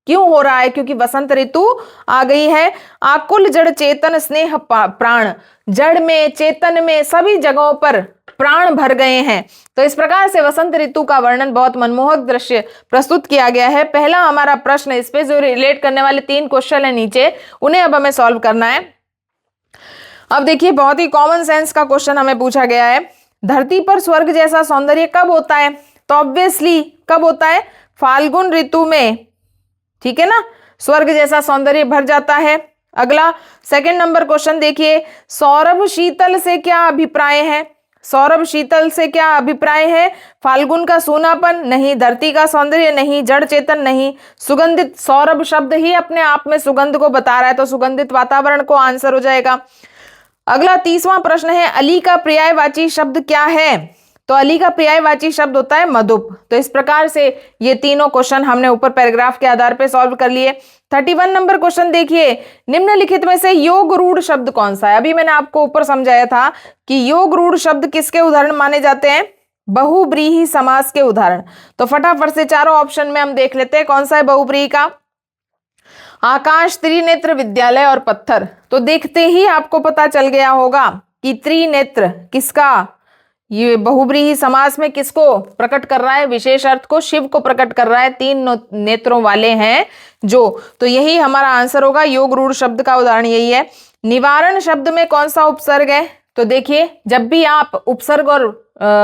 क्यों हो रहा है? क्योंकि वसंत ऋतु आ गई है। आकुल जड़ चेतन स्नेह प्राण, जड़ में चेतन में सभी जगहों पर प्राण भर गए हैं। तो इस प्रकार से वसंत ऋतु का वर्णन बहुत मनमोहक दृश्य प्रस्तुत किया गया है। पहला हमारा प्रश्न, इस पे जो रिलेट करने वाले 3 क्वेश्चन है नीचे, उन्हें अब हमें सॉल्व करना है। अब देखिए, बहुत ही कॉमन सेंस का क्वेश्चन हमें पूछा गया है, धरती पर स्वर्ग जैसा सौंदर्य कब होता है? तो ऑब्वियसली कब होता है? फाल्गुन ऋतु में, ठीक है ना, स्वर्ग जैसा सौंदर्य भर जाता है। अगला सेकंड नंबर क्वेश्चन देखिए, सौरभ शीतल से क्या अभिप्राय है? सौरभ शीतल से क्या अभिप्राय है? फाल्गुन का सूनापन नहीं, धरती का सौंदर्य नहीं, जड़ चेतन नहीं, सुगंधित। सौरभ शब्द ही अपने आप में सुगंध को बता रहा है, तो सुगंधित वातावरण को आंसर हो जाएगा। अगला तीसवां प्रश्न है, अली का पर्यायवाची शब्द क्या है? तो अली का पर्यायवाची शब्द होता है मधुप। तो इस प्रकार से ये तीनों क्वेश्चन हमने ऊपर पैराग्राफ के आधार पर सॉल्व कर लिए। 31 नंबर क्वेश्चन देखिए, निम्नलिखित में से योग रूढ़ शब्द कौन सा है? अभी मैंने आपको ऊपर समझाया था कि योग रूढ़ शब्द किसके उदाहरण माने जाते हैं? बहुब्रीहि समास के उदाहरण। तो फटाफट से चारों ऑप्शन में हम देख लेते हैं कौन सा है बहुब्रीहि का। आकाश, त्रिनेत्र, विद्यालय और पत्थर। तो देखते ही आपको पता चल गया होगा कि त्रिनेत्र किसका, ये बहुब्रीहि समास में किसको प्रकट कर रहा है? विशेष अर्थ को, शिव को प्रकट कर रहा है। 3 नेत्रों वाले हैं जो, तो यही हमारा आंसर होगा। योग रूढ़ शब्द का उदाहरण यही है। निवारण शब्द में कौन सा उपसर्ग है? तो देखिए, जब भी आप उपसर्ग और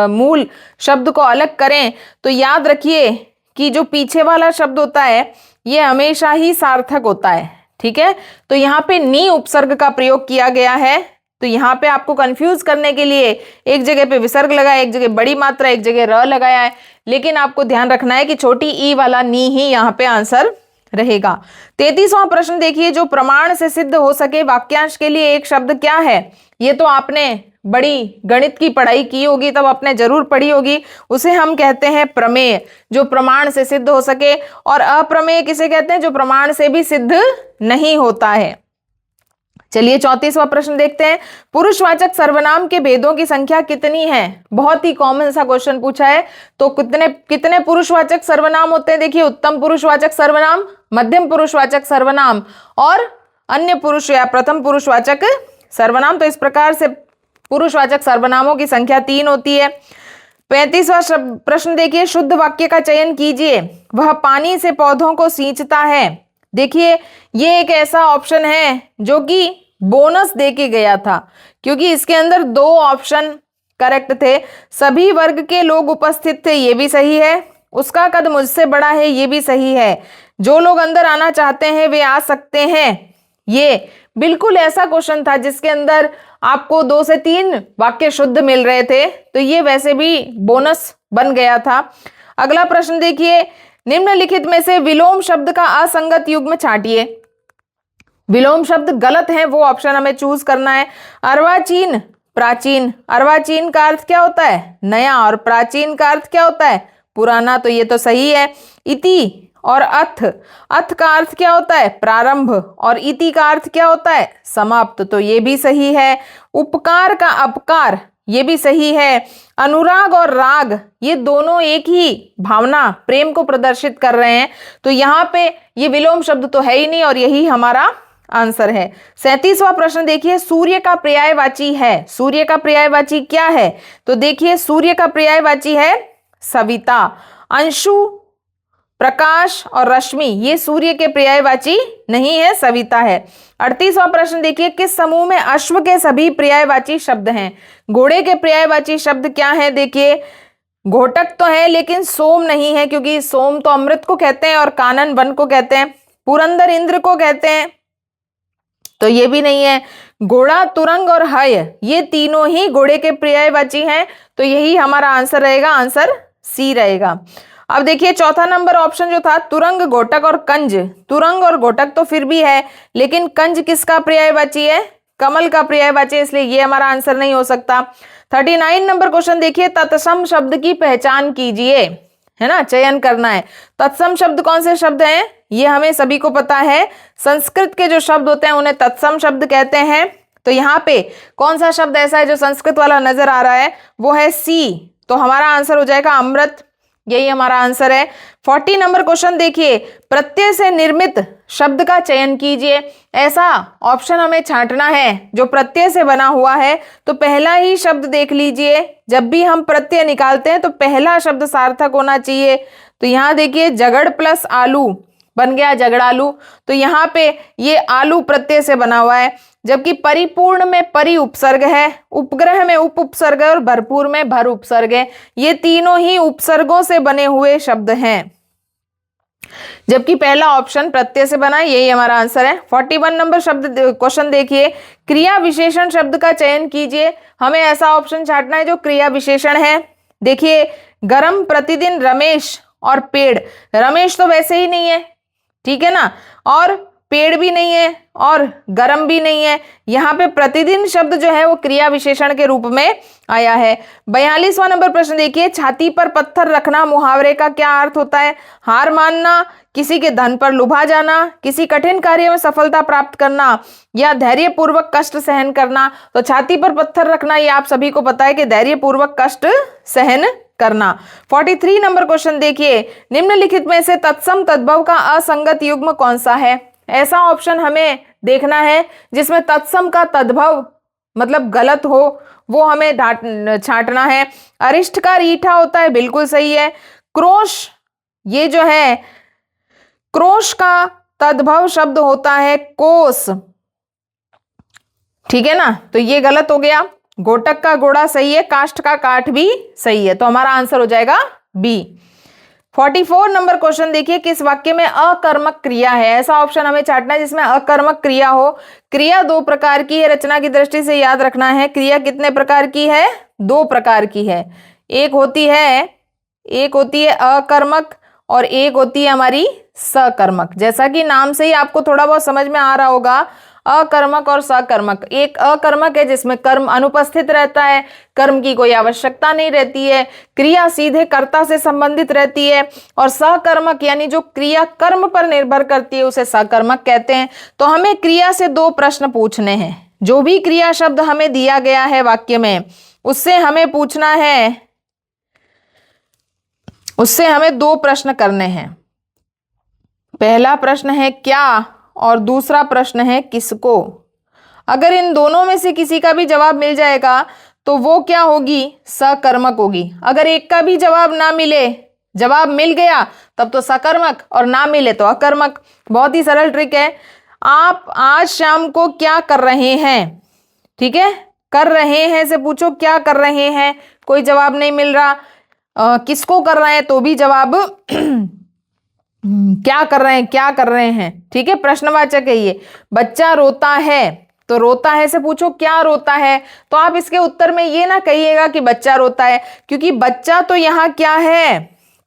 मूल शब्द को अलग करें तो याद रखिए कि जो पीछे वाला शब्द होता है ये हमेशा ही सार्थक होता है, ठीक है। तो यहाँ पे नी उपसर्ग का प्रयोग किया गया है। तो यहाँ पे आपको कंफ्यूज करने के लिए एक जगह पे विसर्ग लगाया, एक जगह बड़ी मात्रा, एक जगह र लगाया है, लेकिन आपको ध्यान रखना है कि छोटी ई वाला नी ही यहाँ पे आंसर रहेगा। 33वां प्रश्न देखिए, जो प्रमाण से सिद्ध हो सके वाक्यांश के लिए एक शब्द क्या है? ये तो आपने बड़ी गणित की पढ़ाई की होगी, तब आपने जरूर पढ़ी होगी। उसे हम कहते हैं प्रमेय, जो प्रमाण से सिद्ध हो सके। और अप्रमेय किसे कहते हैं? जो प्रमाण से भी सिद्ध नहीं होता है। चलिए 34वां प्रश्न देखते हैं, पुरुषवाचक सर्वनाम के भेदों की संख्या कितनी है? बहुत ही कॉमन सा क्वेश्चन पूछा है। तो कितने पुरुषवाचक सर्वनाम होते हैं? देखिए, उत्तम पुरुषवाचक सर्वनाम, मध्यम पुरुषवाचक सर्वनाम और अन्य पुरुष या प्रथम पुरुषवाचक सर्वनाम। तो इस प्रकार से पुरुषवाचक सर्वनामों की संख्या 3 होती है। 35वां प्रश्न देखिए, शुद्ध वाक्य का चयन कीजिए। वह पानी से पौधों को सींचता है। देखिए, ये एक ऐसा ऑप्शन है जो कि बोनस दे के गया था, क्योंकि इसके अंदर 2 ऑप्शन करेक्ट थे। सभी वर्ग के लोग उपस्थित थे, ये भी सही है। उसका कद मुझसे बड़ा है, ये भी सही है। जो लोग अंदर आना चाहते हैं वे आ सकते हैं, ये बिल्कुल ऐसा क्वेश्चन था जिसके अंदर आपको 2 से 3 वाक्य शुद्ध मिल रहे थे, तो ये वैसे भी बोनस बन गया था। अगला प्रश्न देखिए, निम्नलिखित में से विलोम शब्द का असंगत युग्म छांटिए। विलोम शब्द गलत है, वो ऑप्शन हमें चूज करना है। अर्वाचीन, प्राचीन। अर्वाचीन का अर्थ क्या होता है? नया। और प्राचीन का अर्थ क्या होता है? पुराना। तो ये तो सही है। इति और अथ, अथ का अर्थ क्या होता है? प्रारंभ। और इति का अर्थ क्या होता है? समाप्त। तो ये भी सही है। उपकार का अपकार, ये भी सही है। अनुराग और राग, ये दोनों एक ही भावना, प्रेम को प्रदर्शित कर रहे हैं। तो यहाँ पे ये विलोम शब्द तो है ही नहीं, और यही हमारा आंसर है। 37वां प्रश्न देखिए, सूर्य का पर्यायवाची है। सूर्य का पर्यायवाची क्या है? तो देखिए, सूर्य का पर्यायवाची है सविता। अंशु, प्रकाश और रश्मि, ये सूर्य के पर्यायवाची नहीं है, सविता है। 38वां प्रश्न देखिए, किस समूह में अश्व के सभी पर्यायवाची शब्द हैं? घोड़े के पर्यायवाची शब्द क्या है? देखिए, घोटक तो है लेकिन सोम नहीं है, क्योंकि सोम तो अमृत को कहते हैं और कानन वन को कहते हैं। पुरंदर इंद्र को कहते हैं, तो ये भी नहीं है। घोड़ा, तुरंग और हय ये तीनों ही घोड़े के पर्यायवाची हैं, तो यही हमारा आंसर रहेगा, आंसर सी रहेगा। अब देखिए चौथा नंबर ऑप्शन जो था तुरंग, घोटक और कंज। तुरंग और घोटक तो फिर भी है, लेकिन कंज किसका पर्यायवाची है? कमल का पर्यायवाची है, इसलिए ये हमारा आंसर नहीं हो सकता। 39 नंबर क्वेश्चन देखिए, तत्सम शब्द की पहचान कीजिए, है ना, चयन करना है। तत्सम शब्द कौन से शब्द हैं? ये हमें सभी को पता है, संस्कृत के जो शब्द होते हैं उन्हें तत्सम शब्द कहते हैं। तो यहाँ पे कौन सा शब्द ऐसा है जो संस्कृत वाला नजर आ रहा है? वो है सी, तो हमारा आंसर हो जाएगा अमृत, यही हमारा आंसर है। 40 नंबर क्वेश्चन देखिए, प्रत्यय से निर्मित शब्द का चयन कीजिए। ऐसा ऑप्शन हमें छांटना है जो प्रत्यय से बना हुआ है, तो पहला ही शब्द देख लीजिए। जब भी हम प्रत्यय निकालते हैं तो पहला शब्द सार्थक होना चाहिए। तो यहाँ देखिए झगड़ प्लस आलू बन गया झगड़ालू, तो यहाँ पे ये आलू प्रत्यय से बना हुआ है, जबकि परिपूर्ण में परि उपसर्ग है, उपग्रह में उप उपसर्ग है और भरपूर में भर उपसर्ग है। ये तीनों ही उपसर्गों से बने हुए शब्द हैं, जबकि पहला ऑप्शन प्रत्यय से बना है, यही हमारा आंसर है। 41 नंबर शब्द क्वेश्चन देखिए, क्रिया विशेषण शब्द का चयन कीजिए। हमें ऐसा ऑप्शन छांटना है जो क्रिया विशेषण है। देखिए गरम, प्रतिदिन, रमेश और पेड़। रमेश तो वैसे ही नहीं है, ठीक है ना, और पेड़ भी नहीं है और गरम भी नहीं है। यहाँ पे प्रतिदिन शब्द जो है वो क्रिया विशेषण के रूप में आया है। 42वां नंबर प्रश्न देखिए, छाती पर पत्थर रखना मुहावरे का क्या अर्थ होता है? हार मानना, किसी के धन पर लुभा जाना, किसी कठिन कार्य में सफलता प्राप्त करना, या धैर्य पूर्वक कष्ट सहन करना। तो छाती पर पत्थर रखना ये आप सभी को पता है कि धैर्य पूर्वक कष्ट सहन करना। 43 नंबर क्वेश्चन देखिए, निम्नलिखित में से तत्सम तद्भव का असंगत युग्म कौन सा है? ऐसा ऑप्शन हमें देखना है जिसमें तत्सम का तद्भव मतलब गलत हो, वो हमें छांटना है। अरिष्ट का रीठा होता है, बिल्कुल सही है। क्रोश, ये जो है क्रोश का तद्भव शब्द होता है कोस, ठीक है ना, तो ये गलत हो गया। घोटक का घोड़ा सही है, काष्ठ का काठ भी सही है, तो हमारा आंसर हो जाएगा बी। 44 नंबर क्वेश्चन देखिए, किस वाक्य में अकर्मक क्रिया है? ऐसा ऑप्शन हमें छांटना है जिसमें अकर्मक क्रिया हो। क्रिया दो प्रकार की है, रचना की दृष्टि से याद रखना है। क्रिया कितने प्रकार की है? दो प्रकार की है। एक होती है अकर्मक और एक होती है हमारी सकर्मक। जैसा कि नाम से ही आपको थोड़ा बहुत समझ में आ रहा होगा, अकर्मक और सकर्मक। एक अकर्मक है जिसमें कर्म अनुपस्थित रहता है, कर्म की कोई आवश्यकता नहीं रहती है, क्रिया सीधे कर्ता से संबंधित रहती है, और सकर्मक यानी जो क्रिया कर्म पर निर्भर करती है उसे सकर्मक कहते हैं। तो हमें क्रिया से दो प्रश्न पूछने हैं। जो भी क्रिया शब्द हमें दिया गया है वाक्य में, उससे हमें पूछना है, उससे हमें दो प्रश्न करने हैं। पहला प्रश्न है क्या और दूसरा प्रश्न है किसको। अगर इन दोनों में से किसी का भी जवाब मिल जाएगा तो वो क्या होगी? सकर्मक होगी। अगर एक का भी जवाब ना मिले, जवाब मिल गया तब तो सकर्मक और ना मिले तो अकर्मक। बहुत ही सरल ट्रिक है। आप आज शाम को क्या कर रहे हैं, ठीक है, कर रहे हैं से पूछो क्या कर रहे हैं, कोई जवाब नहीं मिल रहा। किसको कर रहे हैं तो भी जवाब क्या कर रहे हैं, ठीक है, प्रश्नवाचक है ये। बच्चा रोता है तो रोता है से पूछो क्या रोता है, तो आप इसके उत्तर में ये ना कहिएगा कि बच्चा रोता है, क्योंकि बच्चा तो यहाँ क्या है?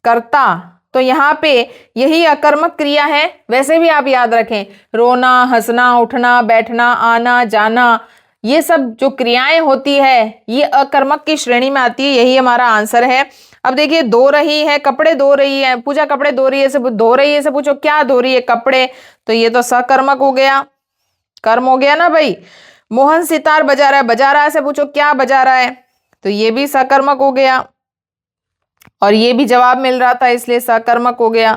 कर्ता, तो यहाँ पे यही अकर्मक क्रिया है। वैसे भी आप याद रखें, रोना, हंसना, उठना, बैठना, आना, जाना, ये सब जो क्रियाएं होती है ये अकर्मक की श्रेणी में आती है, यही हमारा आंसर है। अब देखिए, धो रही है, कपड़े धो रही है, पूजा कपड़े धो रही है से पूछो क्या धो रही है? कपड़े, तो ये तो सकर्मक हो गया, कर्म हो गया ना भाई। मोहन सितार बजा रहा है से पूछो क्या बजा रहा है, तो ये भी सकर्मक हो गया, और ये भी जवाब मिल रहा था इसलिए सकर्मक हो गया।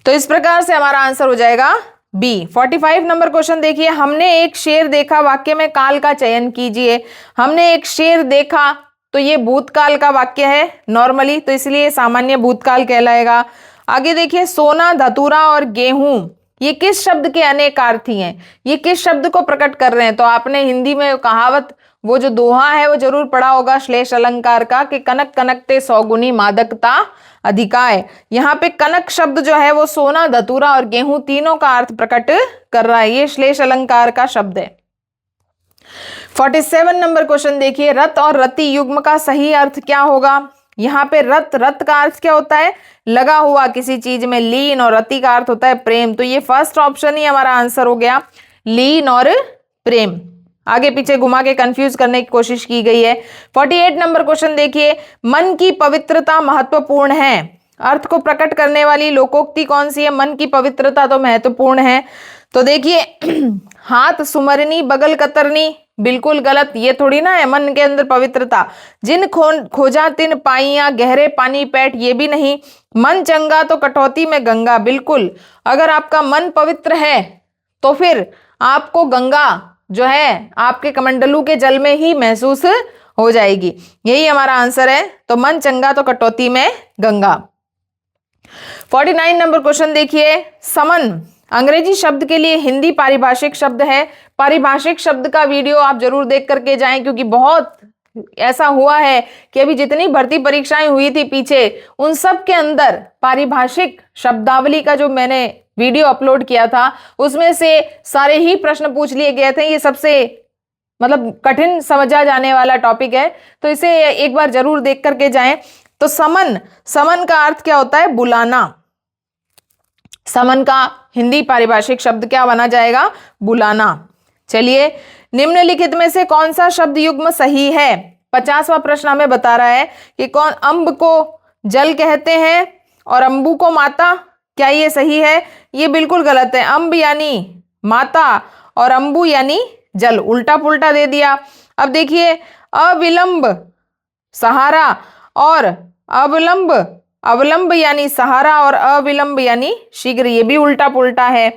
तो इस प्रकार से हमारा आंसर हो जाएगा बी। 45 नंबर क्वेश्चन देखिए, हमने एक शेर देखा, वाक्य में काल का चयन कीजिए। हमने एक शेर देखा, तो ये भूतकाल का वाक्य है नॉर्मली, तो इसलिए सामान्य भूतकाल कहलाएगा। आगे देखिए, सोना, धतूरा और गेहूं, ये किस शब्द के अनेकार्थी हैं, ये किस शब्द को प्रकट कर रहे हैं। तो आपने हिंदी में कहावत, वो जो दोहा है वो जरूर पढ़ा होगा श्लेष अलंकार का, कि कनक कनकते सौगुनी मादकता अधिकाय। यहाँ पे कनक शब्द जो है वो सोना, धतूरा और गेहूं तीनों का अर्थ प्रकट कर रहा है, ये श्लेष अलंकार का शब्द है। 47 नंबर क्वेश्चन देखिए, रत और रति युग्म का सही अर्थ क्या होगा। यहाँ पे रत, रत का अर्थ क्या होता है, लगा हुआ किसी चीज में, लीन, और रति का अर्थ होता है प्रेम। तो ये फर्स्ट ऑप्शन ही हमारा आंसर हो गया, लीन और प्रेम। आगे पीछे घुमा के कंफ्यूज करने की कोशिश की गई है। 48 नंबर क्वेश्चन देखिए, मन की पवित्रता महत्वपूर्ण है, अर्थ को प्रकट करने वाली लोकोक्ति कौन सी है। मन की पवित्रता तो महत्वपूर्ण है। तो देखिए, हाथ सुमरनी बगल कतरनी, बिल्कुल गलत, ये थोड़ी ना है मन के अंदर पवित्रता। जिन खोजा तिन पाइया, गहरे पानी पैठ, ये भी नहीं। मन चंगा तो कटौती में गंगा, बिल्कुल। अगर आपका मन पवित्र है तो फिर आपको गंगा जो है आपके कमंडलू के जल में ही महसूस हो जाएगी, यही हमारा आंसर है। तो मन चंगा तो कटौती में गंगा। 49 नंबर क्वेश्चन देखिए, समन अंग्रेजी शब्द के लिए हिंदी पारिभाषिक शब्द है। पारिभाषिक शब्द का वीडियो आप जरूर देख करके जाएं, क्योंकि बहुत ऐसा हुआ है कि अभी जितनी भर्ती परीक्षाएं हुई थी पीछे, उन सब के अंदर पारिभाषिक शब्दावली का जो मैंने वीडियो अपलोड किया था उसमें से सारे ही प्रश्न पूछ लिए गए थे। ये सबसे मतलब कठिन समझा जाने वाला टॉपिक है, तो इसे एक बार जरूर देख करके जाएं। तो समन, समन का अर्थ क्या होता है, बुलाना। समन का हिंदी पारिभाषिक शब्द क्या बना जाएगा, बुलाना। चलिए, निम्नलिखित में से कौन सा शब्द युग्म सही है। 50वां प्रश्न हमें बता रहा है कि कौन, अम्ब को जल कहते हैं और अंबू को माता, क्या ये सही है। ये बिल्कुल गलत है। अम्ब यानी माता और अंबू यानी जल, उल्टा पुल्टा दे दिया। अब देखिए, अविलंब सहारा और अवलंब, अवलंब यानी सहारा और अविलंब यानी शीघ्र, ये भी उल्टा पुल्टा है।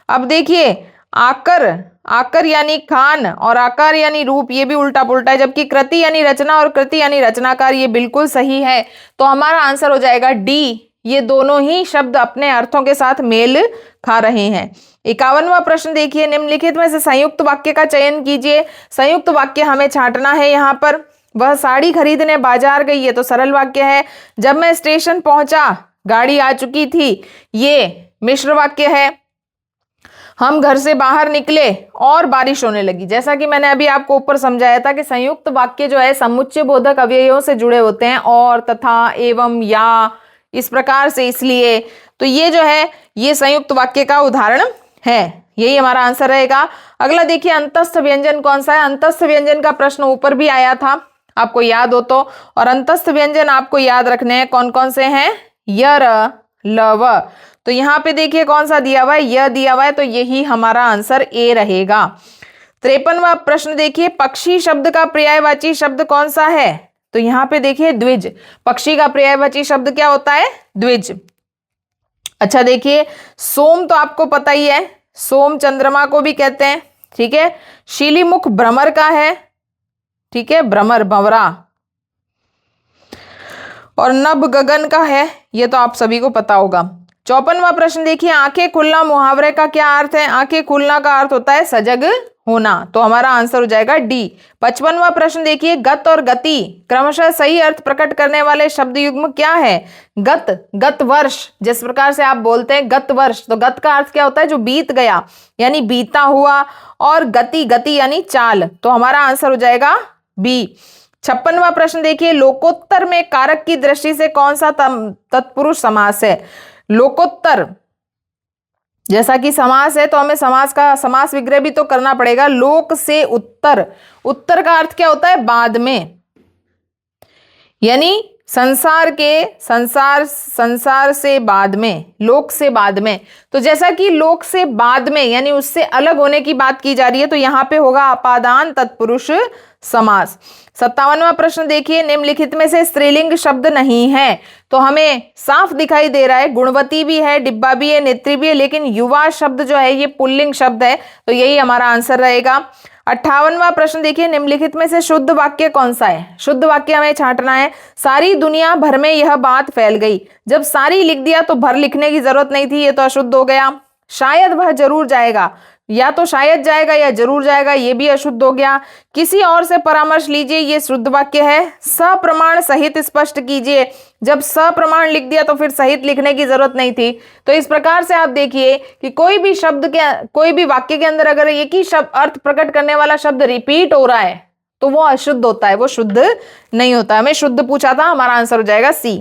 अब देखिए, आकर, आकर यानी खान और आकार यानी रूप, ये भी उल्टा पुल्टा है। जबकि कृति यानी रचना और कृति यानी रचनाकार, ये बिल्कुल सही है। तो हमारा आंसर हो जाएगा डी। ये दोनों ही शब्द अपने अर्थों के साथ मेल खा रहे हैं। 51वां प्रश्न देखिए, निम्नलिखित में से संयुक्त वाक्य का चयन कीजिए। संयुक्त वाक्य हमें छांटना है। यहाँ पर, वह साड़ी खरीदने बाजार गई, ये तो सरल वाक्य है। जब मैं स्टेशन पहुंचा गाड़ी आ चुकी थी, ये मिश्र वाक्य है। हम घर से बाहर निकले और बारिश होने लगी। जैसा कि मैंने अभी आपको ऊपर समझाया था कि संयुक्त वाक्य जो है समुच्चय बोधक अव्ययों से जुड़े होते हैं, और, तथा, एवं, या, इस प्रकार से, इसलिए। तो ये जो है ये संयुक्त वाक्य का उदाहरण है, यही हमारा आंसर रहेगा। अगला देखिए, अंतस्थ व्यंजन कौन सा है। अंतस्थ व्यंजन का प्रश्न ऊपर भी आया था, आपको याद हो तो। और अंतस्थ व्यंजन आपको याद रखने हैं, कौन कौन से हैं, य, र, ल, व। तो यहाँ पे देखिए कौन सा दिया हुआ है, यह दिया हुआ है, तो यही हमारा आंसर ए रहेगा। 53वां प्रश्न देखिए, पक्षी शब्द का पर्यायवाची शब्द कौन सा है। तो यहाँ पे देखिए द्विज, पक्षी का पर्यायवाची शब्द क्या होता है, द्विज। अच्छा देखिए, सोम तो आपको पता ही है, सोम चंद्रमा को भी कहते हैं, ठीक है। शीलीमुख भ्रमर का है, ठीक है, भ्रमर, भंवरा। और नभ गगन का है, ये तो आप सभी को पता होगा। 54वां प्रश्न देखिए, आंखें खुलना मुहावरे का क्या अर्थ है। आंखें खुलना का अर्थ होता है सजग होना, तो हमारा आंसर हो जाएगा डी। 55वां प्रश्न देखिए, गत और गति क्रमशः सही अर्थ प्रकट करने वाले शब्द युग्म क्या है। गत, गत वर्ष, जिस प्रकार से आप बोलते हैं गत वर्ष, तो गत का अर्थ क्या होता है, जो बीत गया यानी बीता हुआ। और गति, गति यानी चाल, तो हमारा आंसर हो जाएगा बी। 56वां प्रश्न देखिए, लोकोत्तर में कारक की दृष्टि से कौन सा तत्पुरुष समास है। लोकोत्तर जैसा कि समास है, तो हमें समास का समास विग्रह भी तो करना पड़ेगा। लोक से उत्तर, उत्तर का अर्थ क्या होता है, बाद में, यानी संसार के, संसार से बाद में, लोक से बाद में। तो जैसा कि लोक से बाद में यानी उससे अलग होने की बात की जा रही है, तो यहां पे होगा अपादान तत्पुरुष समास। 57वां प्रश्न देखिए, निम्नलिखित में से स्त्रीलिंग शब्द नहीं है। तो हमें साफ दिखाई दे रहा है, गुणवती भी है, डिब्बा भी है, नेत्री भी है, लेकिन युवा शब्द जो है ये पुल्लिंग शब्द है, तो यही हमारा आंसर रहेगा। 58वां प्रश्न देखिए, निम्नलिखित में से शुद्ध वाक्य कौन सा है। शुद्ध वाक्य हमें छांटना है। सारी दुनिया भर में यह बात फैल गई। जब सारी लिख दिया तो भर लिखने की जरूरत नहीं थी, ये तो अशुद्ध हो गया। शायद वह जरूर जाएगा, या तो शायद जाएगा या जरूर जाएगा, ये भी अशुद्ध हो गया। किसी और से परामर्श लीजिए, ये शुद्ध वाक्य है। सप्रमाण सहित स्पष्ट कीजिए, जब सप्रमाण लिख दिया तो फिर सहित लिखने की जरूरत नहीं थी। तो इस प्रकार से आप देखिए कि कोई भी शब्द के, कोई भी वाक्य के अंदर अगर एक ही शब्द अर्थ प्रकट करने वाला शब्द रिपीट हो रहा है तो वो अशुद्ध होता है, वो शुद्ध नहीं होता। हमें शुद्ध पूछा था, हमारा आंसर हो जाएगा सी।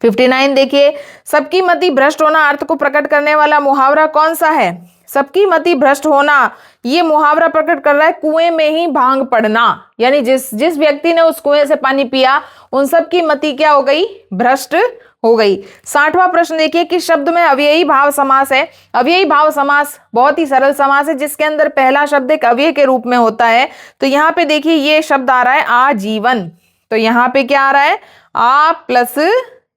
59 देखिए, सबकी मति भ्रष्ट होना अर्थ को प्रकट करने वाला मुहावरा कौन सा है? सबकी मति भ्रष्ट होना, ये मुहावरा प्रकट कर रहा है कुएं में ही भांग पड़ना, यानी जिस व्यक्ति ने उस कुएं से पानी पिया उन सब की मति क्या हो गई? भ्रष्ट हो गई। 60वां प्रश्न देखिए, किस शब्द में अव्ययी भाव समास है? अव्ययी भाव समास बहुत ही सरल समास है जिसके अंदर पहला शब्द एक अव्यय के रूप में होता है। तो यहाँ पे देखिए ये शब्द आ रहा है आजीवन, तो यहाँ पे क्या आ रहा है? आ प्लस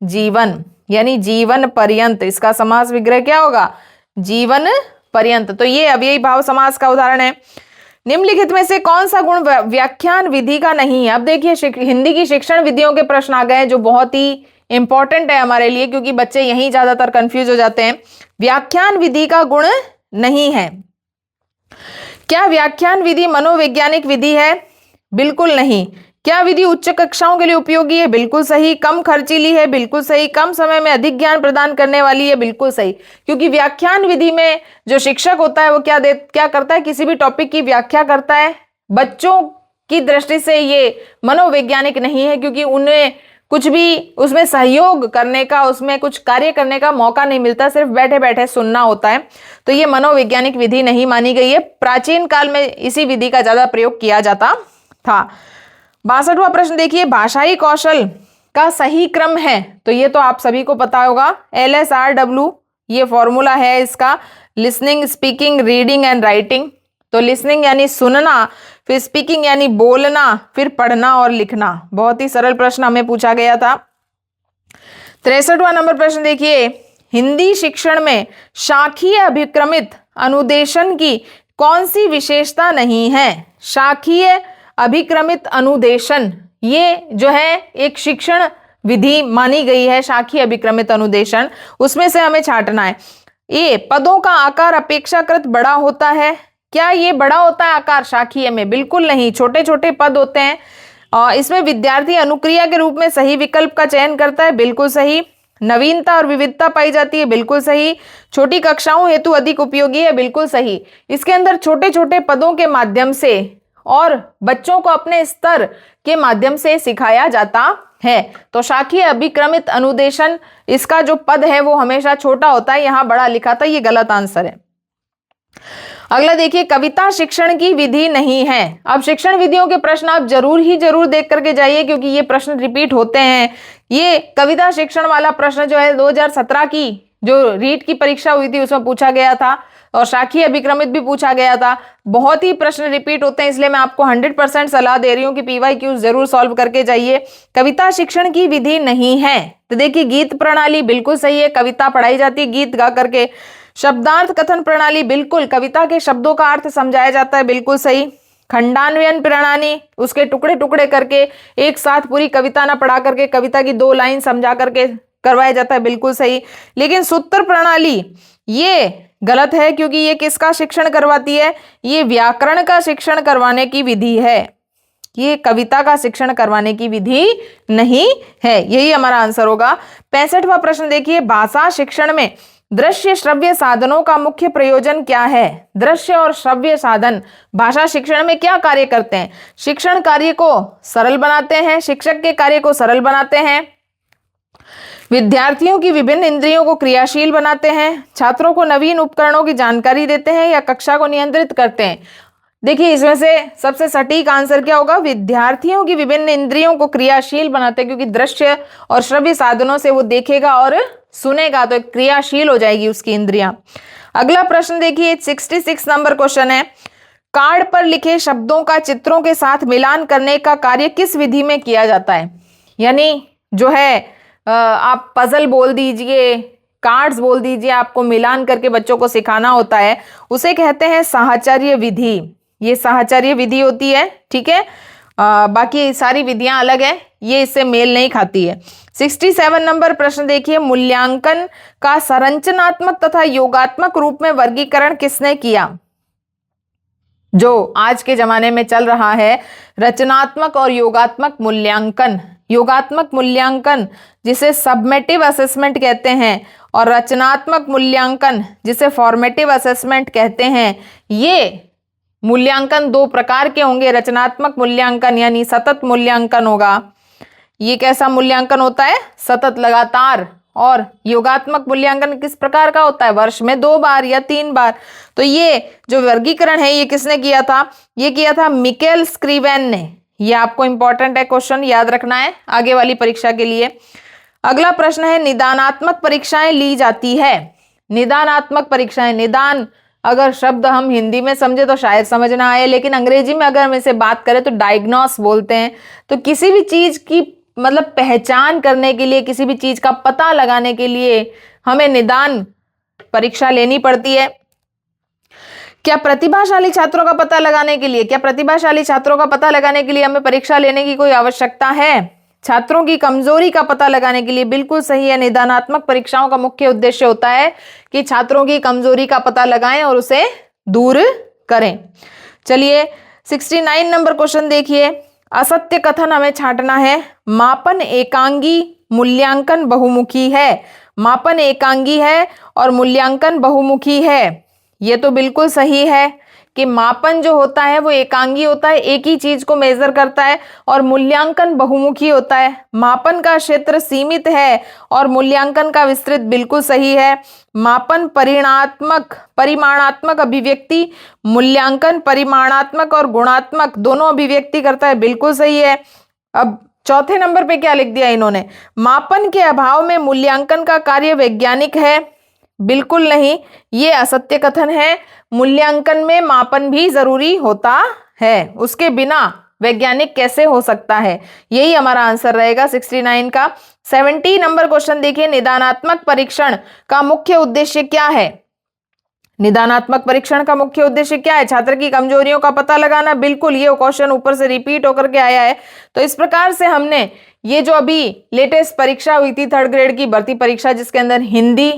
जीवन, यानी जीवन पर्यंत। इसका समास विग्रह क्या होगा? जीवन पर्यंत। तो ये अव्ययी भाव समास का उदाहरण है। निम्नलिखित में से कौन सा गुण व्याख्यान विधि का नहीं है? अब देखिए हिंदी की शिक्षण विधियों के प्रश्न आ गए जो बहुत ही इंपॉर्टेंट है हमारे लिए, क्योंकि बच्चे यही ज्यादातर कंफ्यूज हो जाते हैं। व्याख्यान विधि का गुण नहीं है। क्या व्याख्यान विधि मनोवैज्ञानिक विधि है? बिल्कुल नहीं। क्या विधि उच्च कक्षाओं के लिए उपयोगी है? बिल्कुल सही। कम खर्चीली है? बिल्कुल सही। कम समय में अधिक ज्ञान प्रदान करने वाली है? बिल्कुल सही। क्योंकि व्याख्यान विधि में जो शिक्षक होता है वो क्या करता है? किसी भी टॉपिक की व्याख्या करता है। बच्चों की दृष्टि से ये मनोवैज्ञानिक नहीं है, क्योंकि उन्हें कुछ भी उसमें सहयोग करने का, उसमें कुछ कार्य करने का मौका नहीं मिलता, सिर्फ बैठे बैठे सुनना होता है। तो ये मनोवैज्ञानिक विधि नहीं मानी गई है। प्राचीन काल में इसी विधि का ज्यादा प्रयोग किया जाता था। 62वां प्रश्न देखिए, भाषाई कौशल का सही क्रम है? तो ये तो आप सभी को पता होगा, LSRW ये फॉर्मूला है इसका, listening, speaking, reading and writing. तो लिसनिंग यानी सुनना, फिर स्पीकिंग यानी बोलना, फिर पढ़ना और लिखना। बहुत ही सरल प्रश्न हमें पूछा गया था। 63वां नंबर प्रश्न देखिए, हिंदी शिक्षण में शाखीय अभिक्रमित अनुदेशन की कौन सी विशेषता नहीं है? शाखीय अभिक्रमित अनुदेशन ये जो है एक शिक्षण विधि मानी गई है, शाखीय अभिक्रमित अनुदेशन, उसमें से हमें छांटना है। ये पदों का आकार अपेक्षाकृत बड़ा होता है। क्या ये बड़ा होता है आकार शाखीय में? बिल्कुल नहीं, छोटे छोटे पद होते हैं। और इसमें विद्यार्थी अनुक्रिया के रूप में सही विकल्प का चयन करता है, बिल्कुल सही। नवीनता और विविधता पाई जाती है, बिल्कुल सही। छोटी कक्षाओं हेतु अधिक उपयोगी है, बिल्कुल सही। इसके अंदर छोटे छोटे पदों के माध्यम से और बच्चों को अपने स्तर के माध्यम से सिखाया जाता है। तो शाखीय अभिक्रमित अनुदेशन, इसका जो पद है वो हमेशा छोटा होता है, यहां बड़ा लिखा था, ये गलत आंसर है। अगला देखिए, कविता शिक्षण की विधि नहीं है। अब शिक्षण विधियों के प्रश्न आप जरूर देख करके जाइए, क्योंकि ये प्रश्न रिपीट होते हैं। ये कविता शिक्षण वाला प्रश्न जो है 2017 की जो रीट की परीक्षा हुई थी उसमें पूछा गया था, और शाखीय अभिक्रमित भी पूछा गया था। बहुत ही प्रश्न रिपीट होते हैं, इसलिए मैं आपको 100% सलाह दे रही हूँ कि PYQ जरूर सॉल्व करके जाइए। कविता शिक्षण की विधि नहीं है। तो देखिए, गीत प्रणाली बिल्कुल सही है, कविता पढ़ाई जाती है गीत गा करके। शब्दार्थ कथन प्रणाली बिल्कुल, कविता के शब्दों का अर्थ समझाया जाता है, बिल्कुल सही। खंडान्वयन प्रणाली, उसके टुकड़े टुकड़े करके एक साथ पूरी कविता ना पढ़ा करके कविता की 2 लाइन समझा करके करवाया जाता है, बिल्कुल सही। लेकिन सूत्र प्रणाली ये गलत है, क्योंकि ये किसका शिक्षण करवाती है? ये व्याकरण का शिक्षण करवाने की विधि है, ये कविता का शिक्षण करवाने की विधि नहीं है। यही हमारा आंसर होगा। 65वां प्रश्न देखिए, भाषा शिक्षण में दृश्य श्रव्य साधनों का मुख्य प्रयोजन क्या है? दृश्य और श्रव्य साधन भाषा शिक्षण में क्या कार्य करते हैं? शिक्षण कार्य को सरल बनाते हैं, शिक्षक के कार्य को सरल बनाते हैं, विद्यार्थियों की विभिन्न इंद्रियों को क्रियाशील बनाते हैं, छात्रों को नवीन उपकरणों की जानकारी देते हैं, या कक्षा को नियंत्रित करते हैं। देखिए, इसमें से सबसे सटीक आंसर क्या होगा? विद्यार्थियों की विभिन्न इंद्रियों को क्रियाशील बनाते हैं, क्योंकि दृश्य और श्रव्य साधनों से वो देखेगा और सुनेगा, तो क्रियाशील हो जाएगी उसकी इंद्रियां। अगला प्रश्न देखिए, 66 नंबर क्वेश्चन है, कार्ड पर लिखे शब्दों का चित्रों के साथ मिलान करने का कार्य किस विधि में किया जाता है? यानी जो है आप पजल बोल दीजिए, कार्ड्स बोल दीजिए, आपको मिलान करके बच्चों को सिखाना होता है, उसे कहते हैं साहचर्य विधि। ये साहचर्य विधि होती है, ठीक है। बाकी सारी विधियां अलग है, ये इससे मेल नहीं खाती है। 67 नंबर प्रश्न देखिए, मूल्यांकन का संरचनात्मक तथा योगात्मक रूप में वर्गीकरण किसने किया? जो आज के जमाने में चल रहा है रचनात्मक और योगात्मक मूल्यांकन, योगात्मक मूल्यांकन जिसे सबमेटिव असेसमेंट कहते हैं और रचनात्मक मूल्यांकन जिसे फॉर्मेटिव असेसमेंट कहते हैं, ये मूल्यांकन दो प्रकार के होंगे। रचनात्मक मूल्यांकन यानी सतत मूल्यांकन होगा, ये कैसा मूल्यांकन होता है? सतत, लगातार। और योगात्मक मूल्यांकन किस प्रकार का होता है? वर्ष में 2 बार या 3 बार। तो ये जो वर्गीकरण है ये किसने किया था? ये किया था मिकेल स्क्रीवेन ने। ये आपको इंपॉर्टेंट है, क्वेश्चन याद रखना है आगे वाली परीक्षा के लिए। अगला प्रश्न है, निदानात्मक परीक्षाएं ली जाती है। निदानात्मक परीक्षाएं, निदान अगर शब्द हम हिंदी में समझे तो शायद समझ ना आए, लेकिन अंग्रेजी में अगर हम इसे बात करें तो डायग्नोस बोलते हैं। तो किसी भी चीज की मतलब पहचान करने के लिए, किसी भी चीज का पता लगाने के लिए हमें निदान परीक्षा लेनी पड़ती है। क्या प्रतिभाशाली छात्रों का पता लगाने के लिए, क्या प्रतिभाशाली छात्रों का पता लगाने के लिए हमें परीक्षा लेने की कोई आवश्यकता है? छात्रों की कमजोरी का पता लगाने के लिए, बिल्कुल सही है। निदानात्मक परीक्षाओं का मुख्य उद्देश्य होता है कि छात्रों की कमजोरी का पता लगाएं और उसे दूर करें। चलिए 69 नंबर क्वेश्चन देखिए, असत्य कथन हमें छांटना है। मापन एकांगी, मूल्यांकन बहुमुखी है। मापन एकांगी है और मूल्यांकन बहुमुखी है। ये तो बिल्कुल सही है कि मापन जो होता है वो एकांगी होता है, एक ही चीज को मेजर करता है, और मूल्यांकन बहुमुखी होता है। मापन का क्षेत्र सीमित है और मूल्यांकन का विस्तृत, बिल्कुल सही है। मापन परिमाणात्मक अभिव्यक्ति, मूल्यांकन परिमाणात्मक और गुणात्मक दोनों अभिव्यक्ति करता है, बिल्कुल सही है। अब चौथे नंबर पे क्या लिख दिया इन्होंने? मापन के अभाव में मूल्यांकन का कार्य वैज्ञानिक है, बिल्कुल नहीं, ये असत्य कथन है। मूल्यांकन में मापन भी जरूरी होता है, उसके बिना वैज्ञानिक कैसे हो सकता है? यही हमारा आंसर रहेगा 69 का। 70 नंबर क्वेश्चन देखिए, निदानात्मक परीक्षण का मुख्य उद्देश्य क्या है? निदानात्मक परीक्षण का मुख्य उद्देश्य क्या है? छात्र की कमजोरियों का पता लगाना, बिल्कुल, ये क्वेश्चन ऊपर से रिपीट होकर के आया है। तो इस प्रकार से हमने ये जो अभी लेटेस्ट परीक्षा हुई थी 3rd ग्रेड की भर्ती परीक्षा, जिसके अंदर हिंदी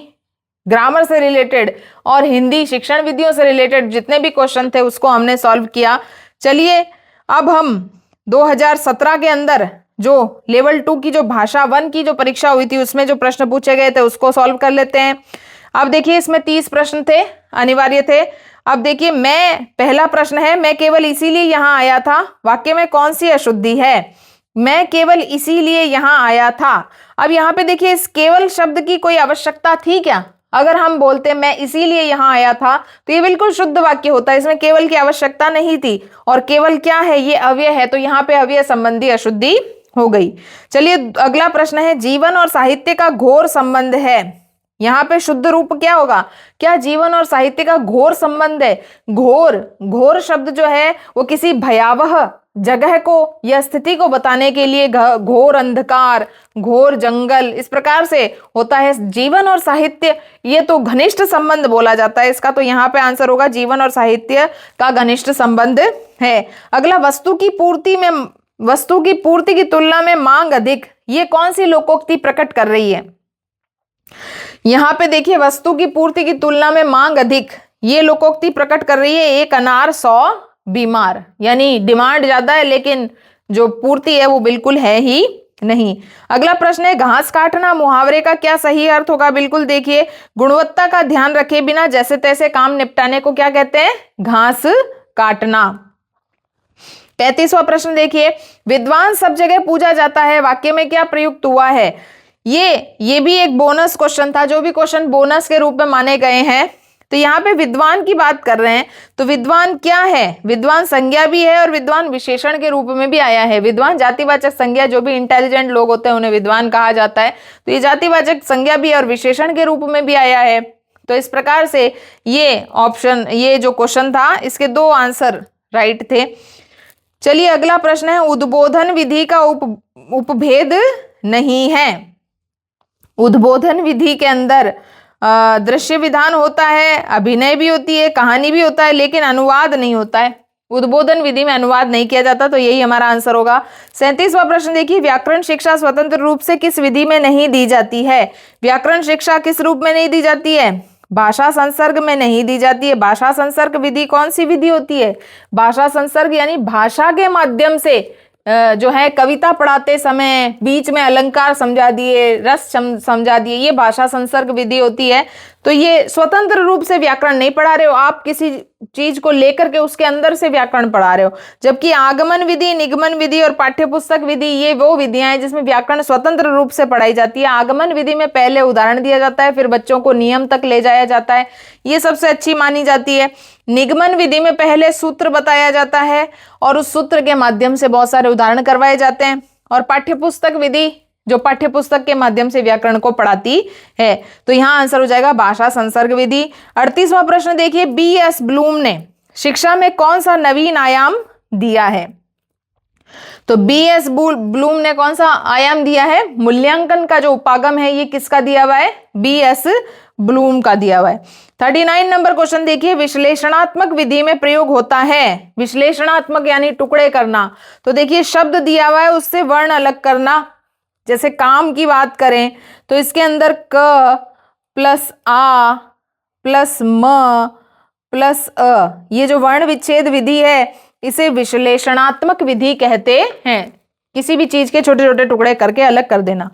ग्रामर से रिलेटेड और हिंदी शिक्षण विधियों से रिलेटेड जितने भी क्वेश्चन थे उसको हमने सॉल्व किया। चलिए अब हम 2017 के अंदर जो लेवल 2 की जो भाषा 1 की जो परीक्षा हुई थी उसमें जो प्रश्न पूछे गए थे उसको सॉल्व कर लेते हैं। अब देखिए इसमें 30 प्रश्न थे, अनिवार्य थे। अब देखिए पहला प्रश्न है, मैं केवल इसीलिए यहाँ आया था, वाक्य में कौन सी अशुद्धि है? मैं केवल इसीलिए यहाँ आया था। अब यहाँ पे देखिए इस केवल शब्द की कोई आवश्यकता थी क्या? अगर हम बोलते मैं इसीलिए यहाँ आया था तो ये बिल्कुल शुद्ध वाक्य होता है, इसमें केवल की आवश्यकता नहीं थी। और केवल क्या है? ये अव्यय है, तो यहाँ पे अव्यय संबंधी अशुद्धि हो गई। चलिए अगला प्रश्न है, जीवन और साहित्य का घोर संबंध है। यहाँ पे शुद्ध रूप क्या होगा? क्या जीवन और साहित्य का घोर संबंध है? घोर शब्द जो है वो किसी भयावह जगह को या स्थिति को बताने के लिए घोर अंधकार, घोर जंगल, इस प्रकार से होता है। जीवन और साहित्य ये तो घनिष्ठ संबंध बोला जाता है इसका, तो यहाँ पे आंसर होगा जीवन और साहित्य का घनिष्ठ संबंध है। अगला, वस्तु की पूर्ति की तुलना में मांग अधिक, ये कौन सी लोकोक्ति प्रकट कर रही है? यहाँ पे देखिए वस्तु की पूर्ति की तुलना में मांग अधिक, ये लोकोक्ति प्रकट कर रही है 1 अनार 100 बीमार, यानी डिमांड ज्यादा है लेकिन जो पूर्ति है वो बिल्कुल है ही नहीं। अगला प्रश्न है, घास काटना मुहावरे का क्या सही अर्थ होगा? बिल्कुल देखिए, गुणवत्ता का ध्यान रखे बिना जैसे तैसे काम निपटाने को क्या कहते हैं? घास काटना। 35वां प्रश्न देखिए, विद्वान सब जगह पूजा जाता है, वाक्य में क्या प्रयुक्त हुआ है? ये भी एक बोनस क्वेश्चन था, जो भी क्वेश्चन बोनस के रूप में माने गए हैं। तो यहाँ पे विद्वान की बात कर रहे हैं, तो विद्वान क्या है? विद्वान संज्ञा भी है और विद्वान विशेषण के रूप में भी आया है। विद्वान जातिवाचक संज्ञा, जो भी इंटेलिजेंट लोग होते हैं उन्हें विद्वान कहा जाता है, तो ये जातिवाचक संज्ञा भी और विशेषण के रूप में भी आया है। तो इस प्रकार से ये जो क्वेश्चन था इसके 2 आंसर राइट थे। चलिए अगला प्रश्न है, उद्बोधन विधि का उपभेद नहीं है। उद्बोधन विधि के अंदर दृश्य विधान होता है, अभिनय भी होती है, कहानी भी होता है, लेकिन अनुवाद नहीं होता है। उद्बोधन विधि में अनुवाद नहीं किया जाता, तो यही हमारा आंसर होगा। 37वां प्रश्न देखिए, व्याकरण शिक्षा स्वतंत्र रूप से किस विधि में नहीं दी जाती है? व्याकरण शिक्षा किस रूप में नहीं दी जाती है? भाषा संसर्ग में नहीं दी जाती है। भाषा संसर्ग विधि कौन सी विधि होती है? भाषा संसर्ग यानी भाषा के माध्यम से जो है कविता पढ़ाते समय बीच में अलंकार समझा दिए, रस समझा दिए, ये भाषा संसर्ग विधि होती है। तो ये स्वतंत्र रूप से व्याकरण नहीं पढ़ा रहे हो आप, किसी चीज को लेकर के उसके अंदर से व्याकरण पढ़ा रहे हो। जबकि आगमन विधि, निगमन विधि और पाठ्यपुस्तक विधि ये वो विधियां हैं जिसमें व्याकरण स्वतंत्र रूप से पढ़ाई जाती है। आगमन विधि में पहले उदाहरण दिया जाता है, फिर बच्चों को नियम तक ले जाया जाता है, ये सबसे अच्छी मानी जाती है। निगमन विधि में पहले सूत्र बताया जाता है और उस सूत्र के माध्यम से बहुत सारे उदाहरण करवाए जाते हैं। और पाठ्यपुस्तक विधि जो पाठ्यपुस्तक के माध्यम से व्याकरण को पढ़ाती है। तो यहां आंसर हो जाएगा भाषा संसर्ग विधि। 38वां प्रश्न देखिए, B.S. ब्लूम ने शिक्षा में कौन सा नवीन आयाम दिया है? तो B.S. ब्लूम ने कौन सा आयाम दिया है? मूल्यांकन का जो उपागम है ये किसका दिया हुआ है? B.S. ब्लूम का दिया हुआ है। 39 नंबर क्वेश्चन देखिए, विश्लेषणात्मक विधि में प्रयोग होता है। विश्लेषणात्मक यानी टुकड़े करना। तो देखिए शब्द दिया हुआ है उससे वर्ण अलग करना। जैसे काम की बात करें तो इसके अंदर क प्लस आ प्लस म प्लस अ, ये जो वर्ण विच्छेद विधि है इसे विश्लेषणात्मक विधि कहते हैं। किसी भी चीज के छोटे छोटे टुकड़े करके अलग कर देना।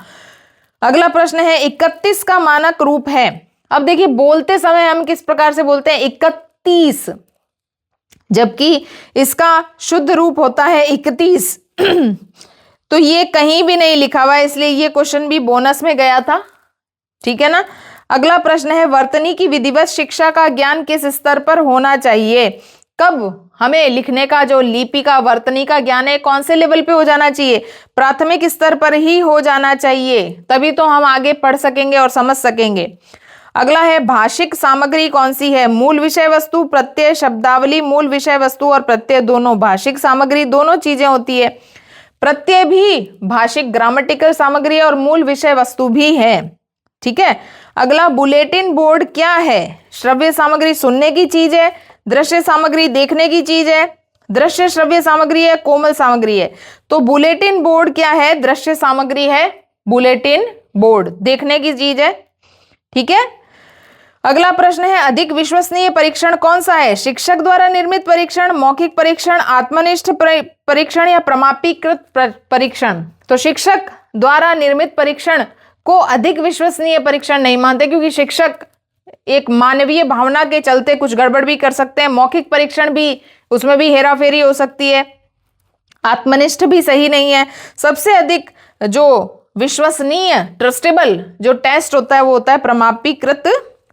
अगला प्रश्न है 31 का मानक रूप है। अब देखिए बोलते समय हम किस प्रकार से बोलते हैं? 31, जबकि इसका शुद्ध रूप होता है 31। तो ये कहीं भी नहीं लिखा हुआ है, इसलिए ये क्वेश्चन भी बोनस में गया था, ठीक है ना। अगला प्रश्न है, वर्तनी की विधिवत शिक्षा का ज्ञान किस स्तर पर होना चाहिए? कब हमें लिखने का जो लिपि का वर्तनी का ज्ञान है कौन से लेवल पे हो जाना चाहिए? प्राथमिक स्तर पर ही हो जाना चाहिए, तभी तो हम आगे पढ़ सकेंगे और समझ सकेंगे। अगला है, भाषिक सामग्री कौन सी है? मूल विषय वस्तु, प्रत्यय, शब्दावली। मूल विषय वस्तु और प्रत्यय दोनों भाषिक सामग्री, दोनों चीजें होती है। प्रत्यय भी भाषिक ग्रामेटिकल सामग्री और मूल विषय वस्तु भी है, ठीक है। अगला, बुलेटिन बोर्ड क्या है? श्रव्य सामग्री सुनने की चीज है, दृश्य सामग्री देखने की चीज है, दृश्य श्रव्य सामग्री है, कोमल सामग्री है। तो बुलेटिन बोर्ड क्या है? दृश्य सामग्री है। बुलेटिन बोर्ड देखने की चीज है, ठीक है। अगला प्रश्न है, अधिक विश्वसनीय परीक्षण कौन सा है? शिक्षक द्वारा निर्मित परीक्षण, मौखिक परीक्षण, आत्मनिष्ठ परीक्षण या प्रमाणीकृत परीक्षण? तो शिक्षक द्वारा निर्मित परीक्षण को अधिक विश्वसनीय परीक्षण नहीं मानते, क्योंकि शिक्षक एक मानवीय भावना के चलते कुछ गड़बड़ भी कर सकते हैं। मौखिक परीक्षण भी, उसमें भी हेराफेरी हो सकती है। आत्मनिष्ठ भी सही नहीं है। सबसे अधिक जो विश्वसनीय ट्रस्टेबल जो टेस्ट होता है वो होता है प्रमाणीकृत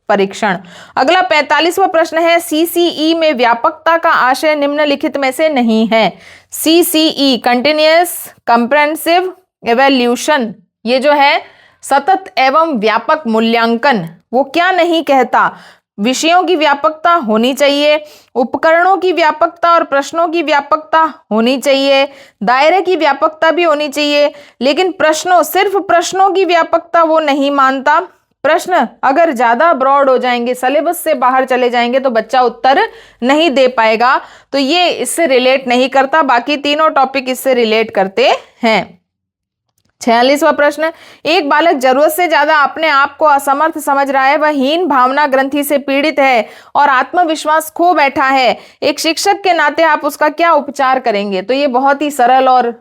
परीक्षण। अगला 45वां प्रश्न है, CCE में व्यापकता का आशय निम्नलिखित में से नहीं है। CCE कंटिन्यूअस कॉम्प्रिहेंसिव इवैल्यूएशन, ये जो है सतत एवं व्यापक मूल्यांकन, वो क्या नहीं कहता? विषयों की व्यापकता होनी चाहिए, उपकरणों की व्यापकता और प्रश्नों की व्यापकता होनी चाहिए, दायरे की व्यापकता भी होनी चाहिए, लेकिन प्रश्नों, सिर्फ प्रश्नों की व्यापकता वो नहीं मानता। प्रश्न अगर ज्यादा ब्रॉड हो जाएंगे, सिलेबस से बाहर चले जाएंगे तो बच्चा उत्तर नहीं दे पाएगा, तो ये इससे रिलेट नहीं करता। बाकी तीनों टॉपिक इससे रिलेट करते हैं। 46वां प्रश्न, एक बालक जरूरत से ज्यादा अपने आप को असमर्थ समझ रहा है, वह हीन भावना ग्रंथि से पीड़ित है और आत्मविश्वास खो बैठा है। एक शिक्षक के नाते आप उसका क्या उपचार करेंगे? तो ये बहुत ही सरल और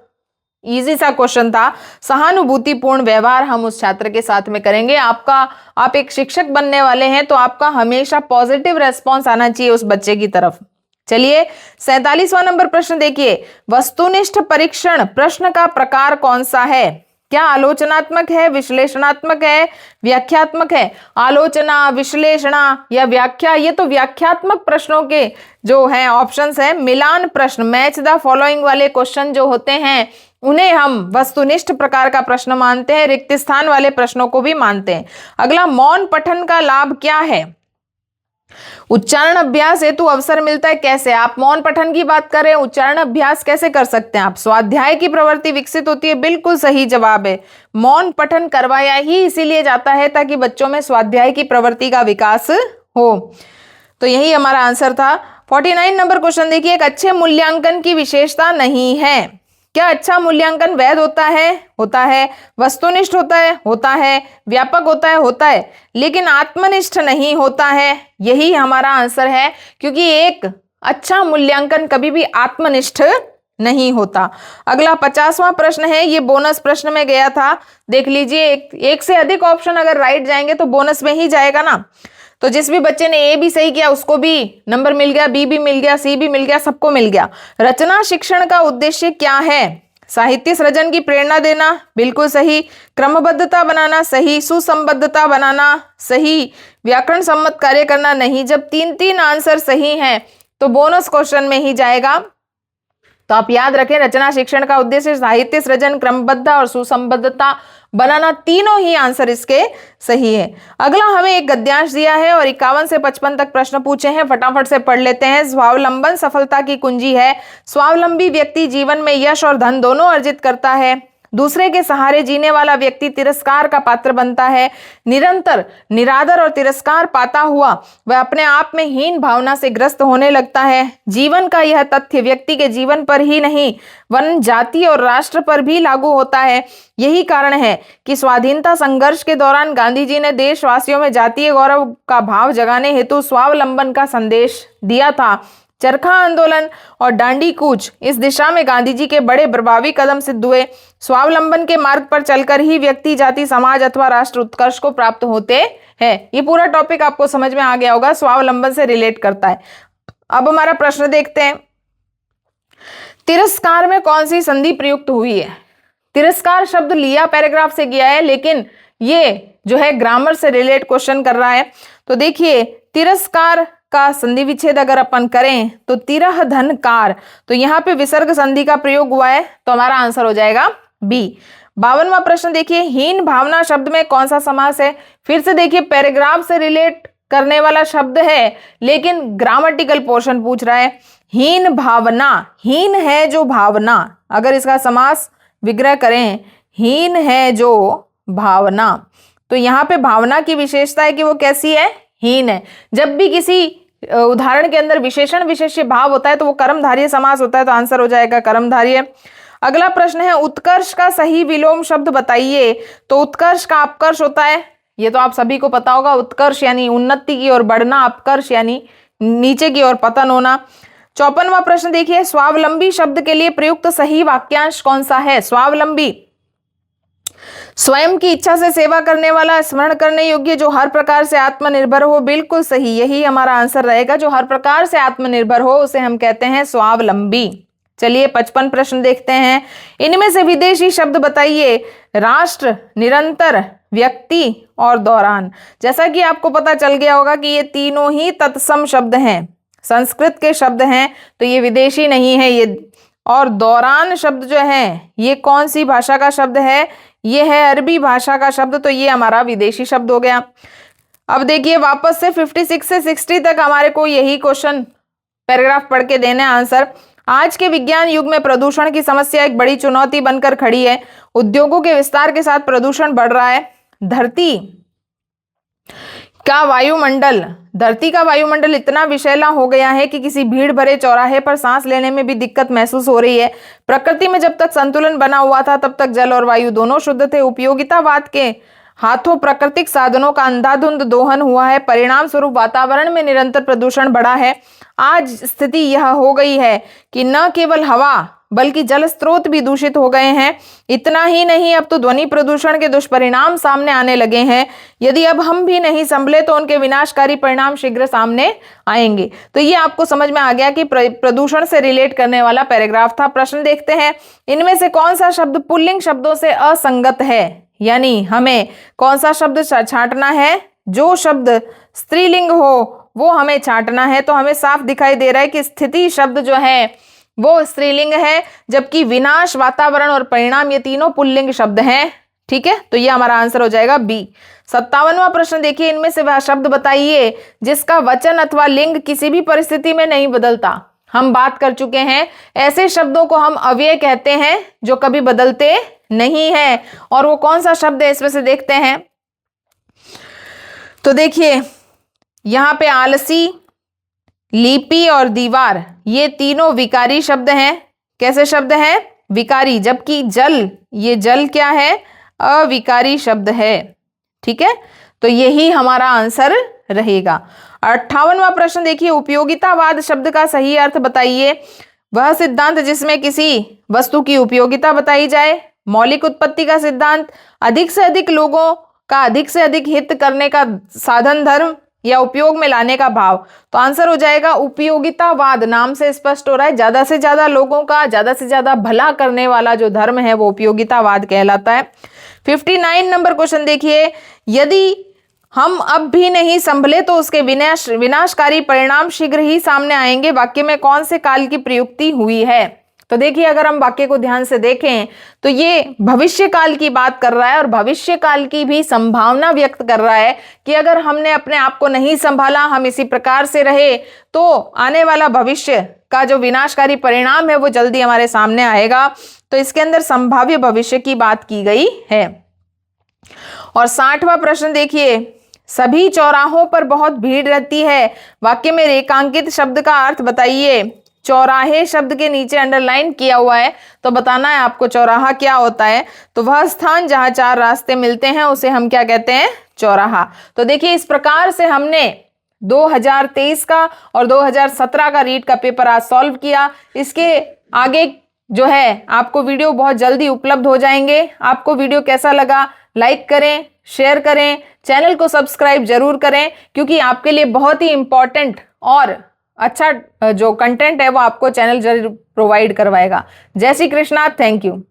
इजी सा क्वेश्चन था। सहानुभूतिपूर्ण व्यवहार हम उस छात्र के साथ में करेंगे। आप एक शिक्षक बनने वाले हैं तो आपका हमेशा पॉजिटिव रेस्पॉन्स आना चाहिए उस बच्चे की तरफ। चलिए 47वां नंबर प्रश्न देखिए, वस्तुनिष्ठ परीक्षण प्रश्न का प्रकार कौन सा है? क्या आलोचनात्मक है, विश्लेषणात्मक है, व्याख्यात्मक है? आलोचना, विश्लेषणा या व्याख्या, ये तो व्याख्यात्मक प्रश्नों के जो हैं ऑप्शंस हैं। मिलान प्रश्न, मैच द फॉलोइंग वाले क्वेश्चन जो होते हैं उन्हें हम वस्तुनिष्ठ प्रकार का प्रश्न मानते हैं, रिक्त स्थान वाले प्रश्नों को भी मानते हैं। अगला, मौन पठन का लाभ क्या है? उच्चारण अभ्यास हेतु अवसर मिलता है। कैसे? आप मौन पठन की बात करें, उच्चारण अभ्यास कैसे कर सकते हैं आप? स्वाध्याय की प्रवृत्ति विकसित होती है। बिल्कुल सही जवाब है। मौन पठन करवाया ही इसीलिए जाता है ताकि बच्चों में स्वाध्याय की प्रवृत्ति का विकास हो। तो यही हमारा आंसर था। 49 नंबर क्वेश्चन देखिए, एक अच्छे मूल्यांकन की विशेषता नहीं है। क्या अच्छा मूल्यांकन वैध होता है? होता है। वस्तुनिष्ठ होता है? होता है। व्यापक होता है? होता है। लेकिन आत्मनिष्ठ नहीं होता है। यही हमारा आंसर है, क्योंकि एक अच्छा मूल्यांकन कभी भी आत्मनिष्ठ नहीं होता। अगला 50वां प्रश्न है, ये बोनस प्रश्न में गया था, देख लीजिए। एक से अधिक ऑप्शन अगर राइट जाएंगे तो बोनस में ही जाएगा ना। तो जिस भी बच्चे ने ए भी सही किया उसको भी नंबर मिल गया, बी भी मिल गया, सी भी मिल गया, सबको मिल गया। रचना शिक्षण का उद्देश्य क्या है? साहित्य सृजन की प्रेरणा देना, बिल्कुल सही। क्रमबद्धता बनाना, सही। सुसंबद्धता बनाना, सही। व्याकरण सम्मत कार्य करना, नहीं। जब 3 आंसर सही हैं तो बोनस क्वेश्चन में ही जाएगा। तो आप याद रखें, रचना शिक्षण का उद्देश्य साहित्य सृजन, क्रमबद्ध और सुसंबद्धता बनाना, तीनों ही आंसर इसके सही है। अगला हमें एक गद्यांश दिया है और 51 से 55 तक प्रश्न पूछे हैं, फटाफट से पढ़ लेते हैं। स्वावलंबन सफलता की कुंजी है। स्वावलंबी व्यक्ति जीवन में यश और धन दोनों अर्जित करता है। दूसरे के सहारे जीने वाला व्यक्ति तिरस्कार का पात्र बनता है। निरंतर निरादर और तिरस्कार पाता हुआ वह अपने आप में हीन भावना से ग्रस्त होने लगता है। जीवन का यह तथ्य व्यक्ति के जीवन पर ही नहीं वरन जाति और राष्ट्र पर भी लागू होता है। यही कारण है कि स्वाधीनता संघर्ष के दौरान गांधी जी ने देशवासियों में जातीय गौरव का भाव जगाने हेतु स्वावलंबन का संदेश दिया था। चरखा आंदोलन और दांडी कूच इस दिशा में गांधी जी के बड़े प्रभावी कदम सिद्ध हुए। स्वावलंबन के मार्ग पर चलकर ही व्यक्ति, जाति, समाज अथवा राष्ट्र उत्कर्ष को प्राप्त होते हैं। ये पूरा टॉपिक आपको समझ में आ गया होगा, स्वावलंबन से रिलेट करता है। अब हमारा प्रश्न देखते हैं, तिरस्कार में कौन सी संधि प्रयुक्त हुई है? तिरस्कार शब्द लिया पैराग्राफ से गया है, लेकिन ये जो है ग्रामर से रिलेट क्वेश्चन कर रहा है। तो देखिए, तिरस्कार का संधि विच्छेद अगर अपन करें तो तिरह धनकार, तो यहाँ पे विसर्ग संधि का प्रयोग हुआ है, तो हमारा आंसर हो जाएगा बी। 52वां प्रश्न देखिए, हीन भावना शब्द में कौन सा समास है? फिर से देखिए, पैराग्राफ से रिलेट करने वाला शब्द है, लेकिन ग्रामेटिकल पोर्शन पूछ रहा है। हीन भावना, हीन है जो भावना, अगर इसका समास विग्रह करें, हीन है जो भावना, तो यहाँ पे भावना की विशेषता है कि वो कैसी है? हीन है। जब भी किसी उदाहरण के अंदर विशेषण विशेष्य भाव होता है तो वो कर्मधारय समास होता है, तो आंसर हो जाएगा कर्मधारय। अगला प्रश्न है, उत्कर्ष का सही विलोम शब्द बताइए। तो उत्कर्ष का अपकर्ष होता है, ये तो आप सभी को पता होगा। उत्कर्ष यानी उन्नति की ओर बढ़ना, अपकर्ष यानी नीचे की ओर पतन होना। 54वां प्रश्न देखिए, स्वावलंबी शब्द के लिए प्रयुक्त सही वाक्यांश कौन सा है? स्वावलंबी, स्वयं की इच्छा से सेवा करने वाला, स्मरण करने योग्य, जो हर प्रकार से आत्मनिर्भर हो, बिल्कुल सही, यही हमारा आंसर रहेगा। जो हर प्रकार से आत्मनिर्भर हो उसे हम कहते हैं स्वावलंबी। चलिए 55 प्रश्न देखते हैं, इनमें से विदेशी शब्द बताइए। राष्ट्र, निरंतर, व्यक्ति और दौरान। जैसा कि आपको पता चल गया होगा कि ये तीनों ही तत्सम शब्द हैं, संस्कृत के शब्द हैं, तो ये विदेशी नहीं है ये। और दौरान शब्द जो है ये कौन सी भाषा का शब्द है? ये है अरबी भाषा का शब्द, तो ये हमारा विदेशी शब्द हो गया। अब देखिए, वापस से 56 से 60 तक हमारे को यही क्वेश्चन पैराग्राफ पढ़ के देने आंसर। आज के विज्ञान युग में प्रदूषण की समस्या एक बड़ी चुनौती बनकर खड़ी है। उद्योगों के विस्तार के साथ प्रदूषण बढ़ रहा है। धरती का वायुमंडल इतना विषैला हो गया है कि किसी भीड़ भरे चौराहे पर सांस लेने में भी दिक्कत महसूस हो रही है। प्रकृति में जब तक संतुलन बना हुआ था तब तक जल और वायु दोनों शुद्ध थे। उपयोगितावाद के हाथों प्राकृतिक साधनों का अंधाधुंध दोहन हुआ है। परिणाम स्वरूप वातावरण में निरंतर प्रदूषण बढ़ा है। आज स्थिति यह हो गई है कि न केवल हवा बल्कि जल स्रोत भी दूषित हो गए हैं। इतना ही नहीं, अब तो ध्वनि प्रदूषण के दुष्परिणाम सामने आने लगे हैं। यदि अब हम भी नहीं संभले तो उनके विनाशकारी परिणाम शीघ्र सामने आएंगे। तो ये आपको समझ में आ गया कि प्रदूषण से रिलेट करने वाला पैराग्राफ था। प्रश्न देखते हैं, इनमें से कौन सा शब्द पुल्लिंग शब्दों से असंगत है? यानी हमें कौन सा शब्द छांटना है? जो शब्द स्त्रीलिंग हो वो हमें छांटना है। तो हमें साफ दिखाई दे रहा है कि स्थिति शब्द जो है वो स्त्रीलिंग है, जबकि विनाश, वातावरण और परिणाम ये तीनों पुल्लिंग शब्द हैं। ठीक है, तो ये हमारा आंसर हो जाएगा बी। 57वां प्रश्न देखिए, इनमें से वह शब्द बताइए जिसका वचन अथवा लिंग किसी भी परिस्थिति में नहीं बदलता। हम बात कर चुके हैं, ऐसे शब्दों को हम अव्यय कहते हैं जो कभी बदलते नहीं है। और वो कौन सा शब्द है इसमें से देखते हैं। तो देखिए, यहां पे आलसी, लिपि और दीवार ये तीनों विकारी शब्द हैं। कैसे शब्द हैं? विकारी। जबकि जल, ये जल क्या है? अविकारी शब्द है। ठीक है, तो यही हमारा आंसर रहेगा। 58वां प्रश्न देखिए, उपयोगितावाद शब्द का सही अर्थ बताइए। वह सिद्धांत जिसमें किसी वस्तु की उपयोगिता बताई जाए, मौलिक उत्पत्ति का सिद्धांत, अधिक से अधिक लोगों का अधिक से अधिक हित करने का साधन धर्म, या उपयोग में लाने का भाव। तो आंसर हो जाएगा उपयोगितावाद। नाम से स्पष्ट हो रहा है, ज्यादा से ज्यादा लोगों का ज्यादा से ज्यादा भला करने वाला जो धर्म है वो उपयोगितावाद कहलाता है। 59 नंबर क्वेश्चन देखिए, यदि हम अब भी नहीं संभले तो उसके विनाशकारी परिणाम शीघ्र ही सामने आएंगे, वाक्य में कौन से काल की प्रयुक्ति हुई है? तो देखिए, अगर हम वाक्य को ध्यान से देखें तो ये भविष्य काल की बात कर रहा है और भविष्य काल की भी संभावना व्यक्त कर रहा है कि अगर हमने अपने आप को नहीं संभाला, हम इसी प्रकार से रहे, तो आने वाला भविष्य का जो विनाशकारी परिणाम है वो जल्दी हमारे सामने आएगा। तो इसके अंदर संभाव्य भविष्य की बात की गई है। और 60वां प्रश्न देखिए, सभी चौराहों पर बहुत भीड़ रहती है, वाक्य में रेखांकित शब्द का अर्थ बताइए। चौराहे शब्द के नीचे अंडरलाइन किया हुआ है, तो बताना है आपको चौराहा क्या होता है। तो वह स्थान जहां चार रास्ते मिलते हैं उसे हम क्या कहते हैं? चौराहा। तो देखिए, इस प्रकार से हमने 2023 का और 2017 का रीट का पेपर आज सॉल्व किया। इसके आगे जो है आपको वीडियो बहुत जल्दी उपलब्ध हो जाएंगे। आपको वीडियो कैसा लगा? लाइक करें, शेयर करें, चैनल को सब्सक्राइब जरूर करें, क्योंकि आपके लिए बहुत ही इंपॉर्टेंट और अच्छा जो कंटेंट है वो आपको चैनल जरूर प्रोवाइड करवाएगा। जय श्री कृष्णा, थैंक यू।